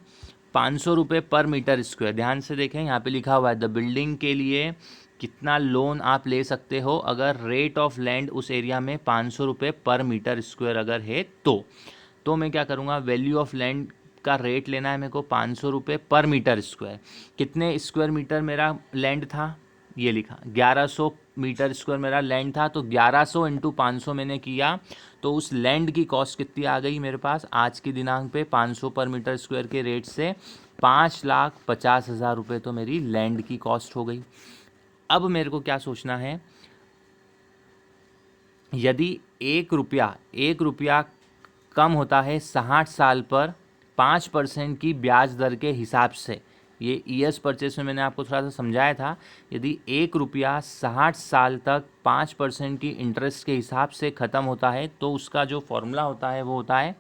500 रुपये पर मीटर स्क्वायर। ध्यान से देखें, यहाँ पे लिखा हुआ है द बिल्डिंग के लिए कितना लोन आप ले सकते हो अगर रेट ऑफ लैंड उस एरिया में 500 रुपये पर मीटर स्क्वायर अगर है तो मैं क्या करूँगा, वैल्यू ऑफ लैंड का रेट लेना है मेरे को 500 रुपये पर मीटर स्क्वायर। कितने स्क्वायर मीटर मेरा लैंड था, ये लिखा 1100 मीटर स्क्वायर मेरा लैंड था, तो 1100 इंटू 500 मैंने किया, तो उस लैंड की कॉस्ट कितनी आ गई मेरे पास आज के दिनांक पे 500 पर मीटर स्क्वायर के रेट से 5,50,000 रुपये, तो मेरी लैंड की कॉस्ट हो गई। अब मेरे को क्या सोचना है, यदि 1 रुपया कम होता है 60 साल पर 5% की ब्याज दर के हिसाब से, ये ईयर्स परचेस में मैंने आपको थोड़ा सा समझाया था, यदि 1 रुपया 60 साल तक 5% की इंटरेस्ट के हिसाब से ख़त्म होता है, तो उसका जो फॉर्मूला होता है वो होता है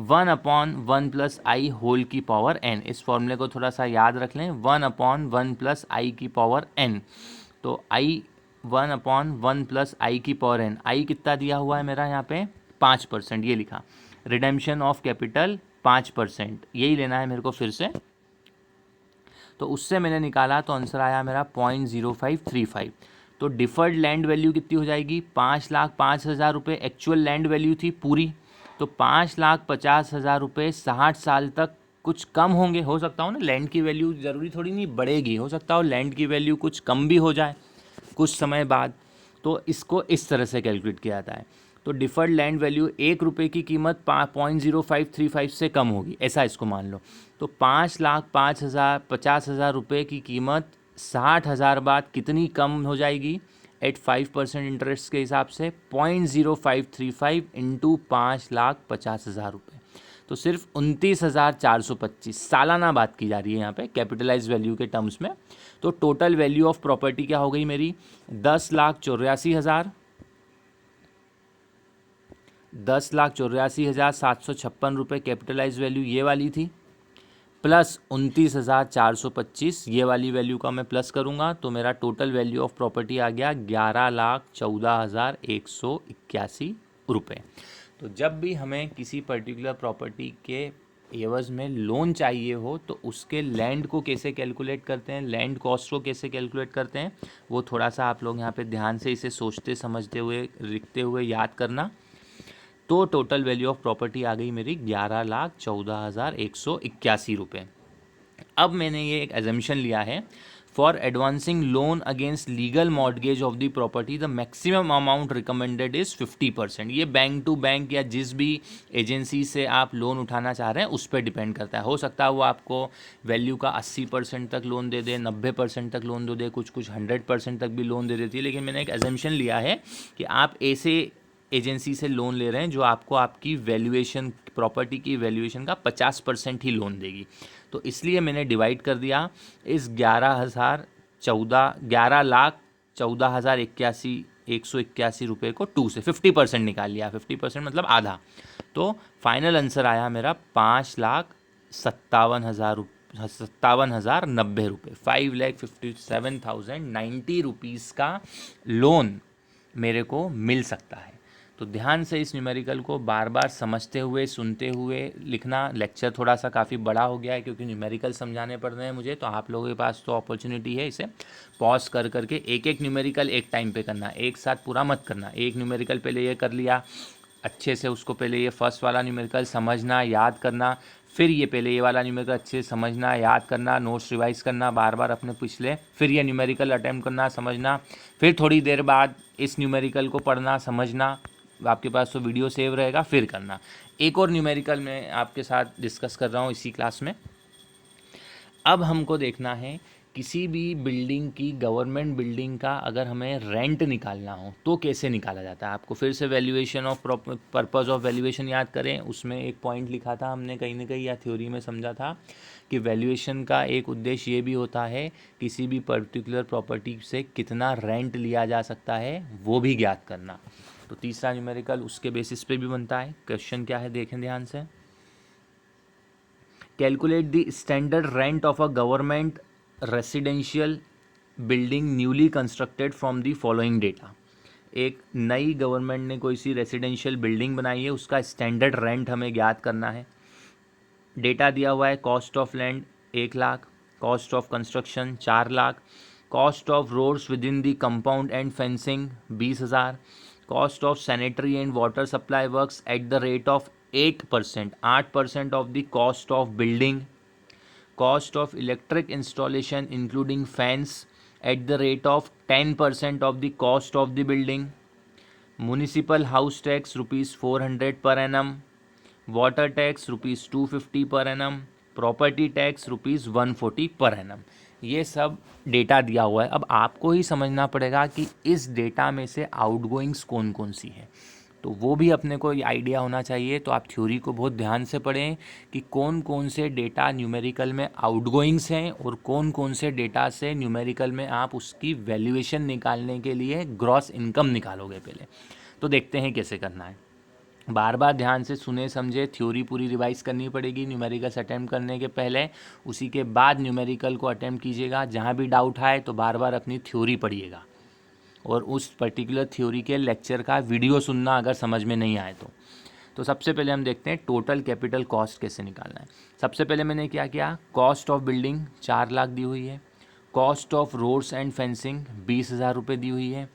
1 अपॉन 1 प्लस आई होल की पावर n। इस फॉर्मूले को थोड़ा सा याद रख लें, 1 अपॉन 1 प्लस आई की पावर n, तो आई 1 अपॉन 1 प्लस आई की पावर n, आई कितना दिया हुआ है मेरा यहाँ पे 5%, ये लिखा, रिडेम्पशन ऑफ कैपिटल 5%, यही लेना है मेरे को फिर से, तो उससे मैंने निकाला तो आंसर आया मेरा 0.0535। तो डिफर्ड लैंड वैल्यू कितनी हो जाएगी, 5,05,000 रुपये एक्चुअल लैंड वैल्यू थी पूरी, तो 5,50,000 रुपये 60 साल तक कुछ कम होंगे, हो सकता हो ना, लैंड की वैल्यू ज़रूरी थोड़ी नहीं बढ़ेगी, हो सकता हो लैंड की वैल्यू कुछ कम भी हो जाए कुछ समय बाद, तो इसको इस तरह से कैलकुलेट किया जाता है। तो डिफर्ड लैंड वैल्यू 1 रुपये की कीमत 0.0535 से कम होगी, ऐसा इसको मान लो। तो 5,05,50,000 रुपये की कीमत 60,000 बाद कितनी कम हो जाएगी एट 5% इंटरेस्ट के हिसाब से? 0.0535 इंटू 5,50,000 रुपये, तो सिर्फ 29,425 सालाना बात की जा रही है यहाँ पे कैपिटलाइज वैल्यू के टर्म्स में। तो टोटल वैल्यू ऑफ प्रॉपर्टी क्या हो गई मेरी? 10,84,000, 10,84,756 रुपये कैपिटलाइज वैल्यू ये वाली थी, प्लस 29,425 ये वाली वैल्यू का मैं प्लस करूँगा, तो मेरा टोटल वैल्यू ऑफ प्रॉपर्टी आ गया 11,14,181 रुपये। तो जब भी हमें किसी पर्टिकुलर प्रॉपर्टी के एवज में लोन चाहिए हो तो उसके लैंड को कैसे कैलकुलेट करते हैं, लैंड कॉस्ट को कैसे कैलकुलेट करते हैं, वो थोड़ा सा आप लोग यहाँ पे ध्यान से इसे सोचते समझते हुए लिखते हुए याद करना। तो टोटल वैल्यू ऑफ प्रॉपर्टी आ गई मेरी 11,14,181 रुपये। अब मैंने ये एक एजम्पशन लिया है, for advancing loan against legal mortgage of the property the maximum amount recommended is 50%। ये बैंक टू बैंक या जिस भी एजेंसी से आप लोन उठाना चाह रहे हैं उस पर डिपेंड करता है। हो सकता है वो आपको वैल्यू का 80% तक लोन दे दे, 90% तक लोन दे दे, कुछ 100% तक भी लोन दे देती है। लेकिन मैंने एक एजम्पशन लिया है कि आप ऐसे एजेंसी से लोन ले रहे हैं जो आपको आपकी वैल्यूएशन, प्रॉपर्टी की वैल्यूएशन का 50% ही लोन देगी। तो इसलिए मैंने डिवाइड कर दिया इस 11,14,181 रुपये को 2 से 50% निकाल लिया, 50% मतलब आधा। तो फाइनल आंसर आया मेरा 5,57,090 रुपये, 5,57,090 रुपीज़ का लोन मेरे को मिल सकता है। तो ध्यान से इस न्यूमेरिकल को बार बार समझते हुए सुनते हुए लिखना। लेक्चर थोड़ा सा काफ़ी बड़ा हो गया है क्योंकि न्यूमेरिकल समझाने पड़ रहे हैं मुझे, तो आप लोगों के पास तो अपॉर्चुनिटी है इसे पॉज कर करके एक एक न्यूमेरिकल एक टाइम पे करना, एक साथ पूरा मत करना। एक न्यूमेरिकल पहले ये कर लिया अच्छे से, उसको पहले ये फर्स्ट वाला न्यूमेरिकल समझना याद करना, फिर ये पहले ये वाला न्यूमेरिकल अच्छे से समझना याद करना, नोट्स रिवाइज करना बार बार अपने पिछले, फिर ये न्यूमेरिकल अटैम्प्ट करना समझना, फिर थोड़ी देर बाद इस न्यूमेरिकल को पढ़ना समझना, आपके पास तो वीडियो सेव रहेगा, फिर करना। एक और न्यूमेरिकल मैं आपके साथ डिस्कस कर रहा हूँ इसी क्लास में। अब हमको देखना है किसी भी बिल्डिंग की, गवर्नमेंट बिल्डिंग का अगर हमें रेंट निकालना हो तो कैसे निकाला जाता है। आपको फिर से valuation of purpose of valuation याद करें, उसमें एक पॉइंट लिखा था हमने कहीं ना कहीं या थ्योरी में समझा था कि वैल्यूएशन का एक उद्देश्य ये भी होता है किसी भी पर्टिकुलर प्रॉपर्टी से कितना रेंट लिया जा सकता है वो भी ज्ञात करना। तो तीसरा न्यूमेरिकल उसके बेसिस पे भी बनता है। क्वेश्चन क्या है देखें ध्यान से, calculate the standard rent of a government residential building newly constructed from the following data. एक नई गवर्नमेंट ने कोई सी रेसिडेंशियल बिल्डिंग बनाई है, उसका स्टैंडर्ड रेंट हमें ज्ञात करना है। डेटा दिया हुआ है, cost of land 1,00,000, cost of construction 4,00,000, cost of roads within the compound and fencing 20,000, cost of sanitary and water supply works at the rate of 8%, 8% of the cost of building, cost of electric installation including fans at the rate of 10% of the cost of the building, municipal house tax ₹400 per annum, water tax ₹250 per annum, property tax ₹140 per annum. ये सब डेटा दिया हुआ है। अब आपको ही समझना पड़ेगा कि इस डेटा में से आउटगोइंग्स कौन कौन सी है, तो वो भी अपने को आइडिया होना चाहिए। तो आप थ्योरी को बहुत ध्यान से पढ़ें कि कौन कौन से डेटा न्यूमेरिकल में आउटगोइंग्स हैं और कौन कौन से डेटा से न्यूमेरिकल में आप उसकी वैल्यूएशन निकालने के लिए ग्रॉस इनकम निकालोगे पहले। तो देखते हैं कैसे करना है। बार बार ध्यान से सुने समझे, थ्योरी पूरी रिवाइज करनी पड़ेगी न्यूमेरिकल्स अटैम्प्ट करने के पहले, उसी के बाद न्यूमेरिकल को अटैम्प्ट कीजिएगा। जहाँ भी डाउट आए तो बार बार अपनी थ्योरी पढ़िएगा और उस पर्टिकुलर थ्योरी के लेक्चर का वीडियो सुनना अगर समझ में नहीं आए तो सबसे पहले हम देखते हैं टोटल कैपिटल कॉस्ट कैसे निकालना है। सबसे पहले मैंने क्या किया, कॉस्ट ऑफ बिल्डिंग 4,00,000 दी हुई है, cost of roads and fencing 20,000 रुपये दी हुई है,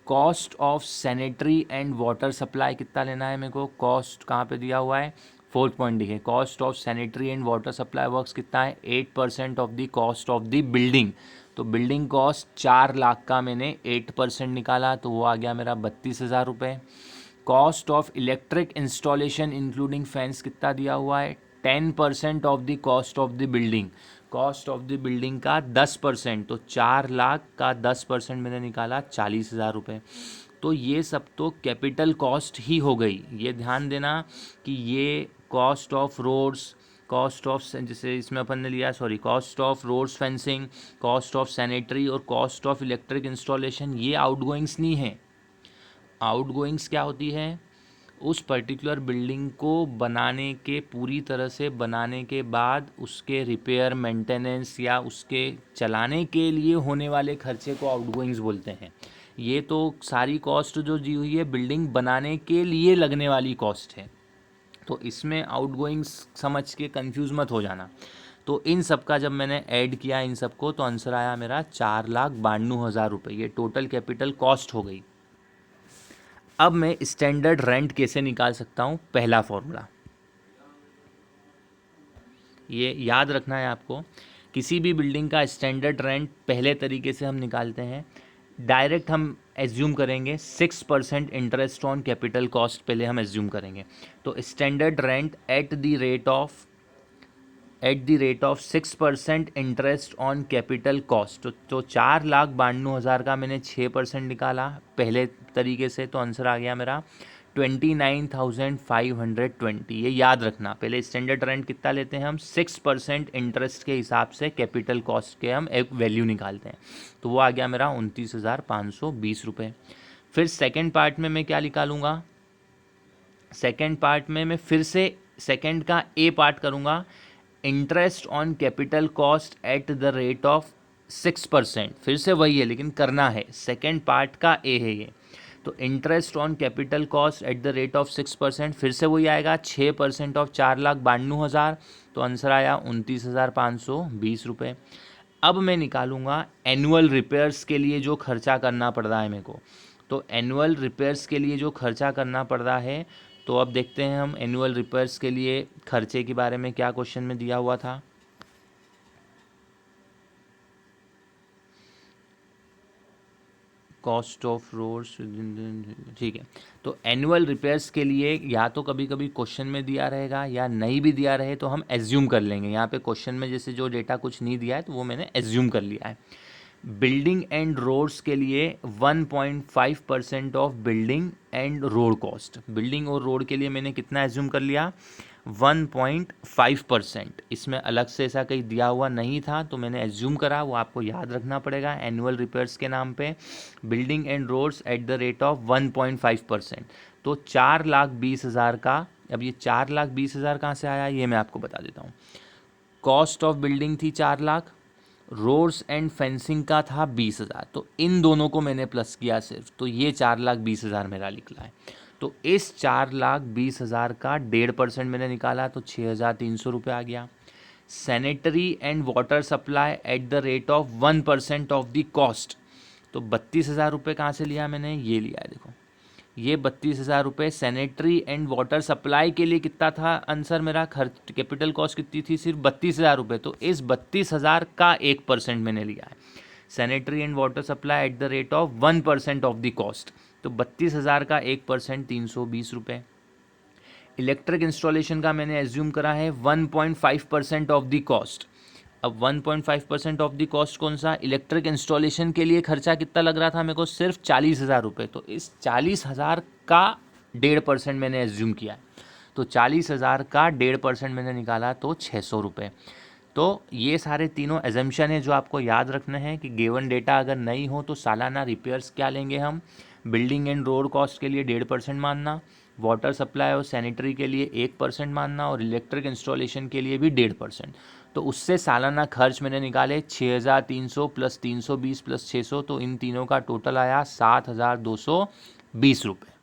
cost of sanitary and water supply कितना लेना है मेरे को, कॉस्ट कहाँ पे दिया हुआ है, 4th पॉइंट लिखे, cost of sanitary and water supply works कितना है, 8% of the cost of the building. तो बिल्डिंग कॉस्ट 4,00,000 का मैंने 8% निकाला तो वो आ गया मेरा 32,000 रुपये। Cost of electric installation including fans कितना दिया हुआ है, 10% of the cost of the building, cost of the building का 10%, तो 4,00,000 का 10% मैंने निकाला 40,000 रुपये। तो ये सब तो कैपिटल कॉस्ट ही हो गई। ये ध्यान देना कि ये cost of roads, cost of, जैसे इसमें अपन ने लिया, sorry, cost of roads fencing, cost of sanitary और कॉस्ट ऑफ इलेक्ट्रिक इंस्टॉलेशन, ये आउटगोइंग्स नहीं है। आउटगोइंग्स क्या होती है, उस पर्टिकुलर बिल्डिंग को बनाने के, पूरी तरह से बनाने के बाद उसके रिपेयर, मेंटेनेंस या उसके चलाने के लिए होने वाले खर्चे को आउटगोइंग्स बोलते हैं। ये तो सारी कॉस्ट जो दी हुई है बिल्डिंग बनाने के लिए लगने वाली कॉस्ट है, तो इसमें आउटगोइंग्स समझ के कंफ्यूज मत हो जाना। तो इन सब का जब मैंने ऐड किया इन सबको, तो आंसर आया मेरा 4,92,000 रुपये। ये टोटल कैपिटल कॉस्ट हो गई। अब मैं स्टैंडर्ड रेंट कैसे निकाल सकता हूँ, पहला फॉर्मूला ये याद रखना है आपको। किसी भी बिल्डिंग का स्टैंडर्ड रेंट पहले तरीके से हम निकालते हैं, डायरेक्ट हम एज्यूम करेंगे 6% इंटरेस्ट ऑन कैपिटल कॉस्ट, पहले हम एज्यूम करेंगे। तो standard rent eight the rate of 6% interest on capital cost, तो 4,92,000 का मैंने 6% निकाला पहले तरीके से, तो आंसर आ गया मेरा 29,520। ये याद रखना, पहले स्टैंडर्ड रेंट कितना लेते हैं हम, 6% इंटरेस्ट के हिसाब से कैपिटल कॉस्ट के हम एक वैल्यू निकालते हैं, तो वो आ गया मेरा 29,520 रुपये। फिर सेकेंड पार्ट में मैं क्या निकालूंगा, सेकेंड पार्ट में मैं फिर से सेकेंड का ए पार्ट करूंगा, interest on capital cost at the rate of 6%, फिर से वही है लेकिन करना है, सेकेंड पार्ट का ए है ये। तो interest on capital cost at the rate of 6%, फिर से वही आएगा 6% ऑफ 4,92,000, तो आंसर आया 29,520 रुपये। अब मैं निकालूंगा एनुअल रिपेयर्स के लिए जो खर्चा करना पड़ रहा है मेरे को। तो एनुअल रिपेयर्स के लिए जो खर्चा करना पड़ रहा है, तो अब देखते हैं हम एनुअल रिपेयर्स के लिए खर्चे के बारे में क्या क्वेश्चन में दिया हुआ था। कॉस्ट ऑफ रोड्स, ठीक है। तो एनुअल रिपेयर्स के लिए या तो कभी कभी क्वेश्चन में दिया रहेगा या नहीं भी दिया रहे तो हम एज्यूम कर लेंगे। यहाँ पे क्वेश्चन में जैसे जो डेटा कुछ नहीं दिया है तो वो मैंने एज्यूम कर लिया है। बिल्डिंग एंड रोड्स के लिए 1.5% of building and road cost, building और रोड के लिए मैंने कितना एज्यूम कर लिया, 1.5%। इसमें अलग से ऐसा कहीं दिया हुआ नहीं था तो मैंने एज्यूम करा, वो आपको याद रखना पड़ेगा। एनुअल रिपेयर्स के नाम पे building and roads at the rate of 1.5%, तो 4,20,000 का। अब ये 4,20,000 कहाँ से आया ये मैं आपको बता देता हूँ। कॉस्ट ऑफ बिल्डिंग थी 4,00,000, रोड्स एंड फेंसिंग का था 20,000, तो इन दोनों को मैंने प्लस किया सिर्फ, तो ये 4,20,000 मेरा निकला है। तो इस 4,20,000 का 1.5% मैंने निकाला, तो 6,300 रुपये आ गया। Sanitary and water supply eight the rate of 1% of the cost, तो 32,000 रुपये कहाँ से लिया मैंने, ये लिया है, देखो ये 32,000 रुपये सैनिटरी एंड वाटर सप्लाई के लिए कितना था आंसर मेरा, खर्च कैपिटल कॉस्ट कितनी थी, सिर्फ 32,000 रुपये। तो इस 32,000 का 1% मैंने लिया है। Sanitary and water supply eight the rate of 1% of the cost, तो 32,000 का 1% 320 रुपये। इलेक्ट्रिक इंस्टॉलेशन का मैंने एज्यूम करा है 1.5% ऑफ द कॉस्ट। अब 1.5% ऑफ द कॉस्ट कौन सा, इलेक्ट्रिक इंस्टॉलेशन के लिए खर्चा कितना लग रहा था मेरे को, सिर्फ 40,000 रुपये। तो इस 40,000 का 1.5% मैंने एज्यूम किया है, तो 40,000 का 1.5% मैंने निकाला, तो 600 रुपये। तो ये सारे तीनों एजम्पशन है जो आपको याद रखना है कि गिवन डेटा अगर नहीं हो तो सालाना रिपेयर्स क्या लेंगे हम, बिल्डिंग एंड रोड कॉस्ट के लिए 1.5% मानना, वाटर सप्लाई और सैनिटरी के लिए 1% मानना, और इलेक्ट्रिक इंस्टॉलेशन के लिए भी 1.5%। तो उससे सालाना खर्च मैंने निकाले 6,300 प्लस 320 प्लस 600, तो इन तीनों का टोटल आया 7,220 रुपये।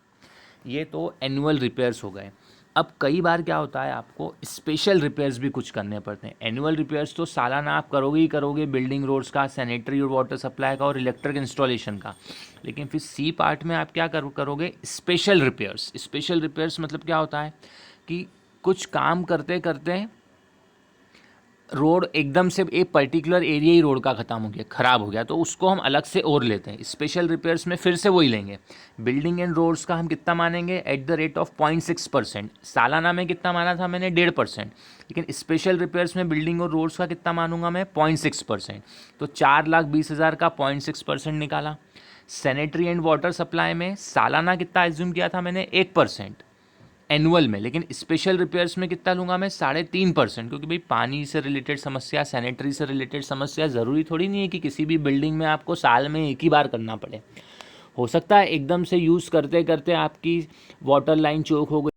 ये तो एनुअल रिपेयर्स हो गए। अब कई बार क्या होता है, आपको स्पेशल रिपेयर्स भी कुछ करने पड़ते हैं। एनुअल रिपेयर्स तो सालाना आप करोगे ही करोगे, बिल्डिंग रोड्स का, सैनिटरी और वाटर सप्लाई का और इलेक्ट्रिक इंस्टॉलेशन का। लेकिन फिर सी पार्ट में आप क्या करोगे, स्पेशल रिपेयर्स। स्पेशल रिपेयर्स मतलब क्या होता है कि कुछ काम करते करते रोड एकदम से एक पर्टिकुलर एरिया ही रोड का ख़त्म हो गया, ख़राब हो गया, तो उसको हम अलग से और लेते हैं। स्पेशल रिपेयर्स में फिर से वही लेंगे। बिल्डिंग एंड रोड्स का हम कितना मानेंगे, एट द रेट ऑफ 0.6%। सालाना में कितना माना था मैंने, 1.5%। लेकिन स्पेशल रिपेयर्स में बिल्डिंग और रोड्स का कितना मानूंगा मैं, 0.6%। तो 4,20,000 का 0.6% निकाला। सैनिटरी एंड वाटर सप्लाई में सालाना कितना एज्यूम किया था मैंने, 1% एनुअल में। लेकिन स्पेशल रिपेयर्स में कितना लूँगा मैं, 3.5%। क्योंकि भाई पानी से रिलेटेड समस्या, सैनिटरी से रिलेटेड समस्या, ज़रूरी थोड़ी नहीं है कि किसी भी बिल्डिंग में आपको साल में एक ही बार करना पड़े। हो सकता है एकदम से यूज़ करते करते आपकी वाटर लाइन चोक हो गई,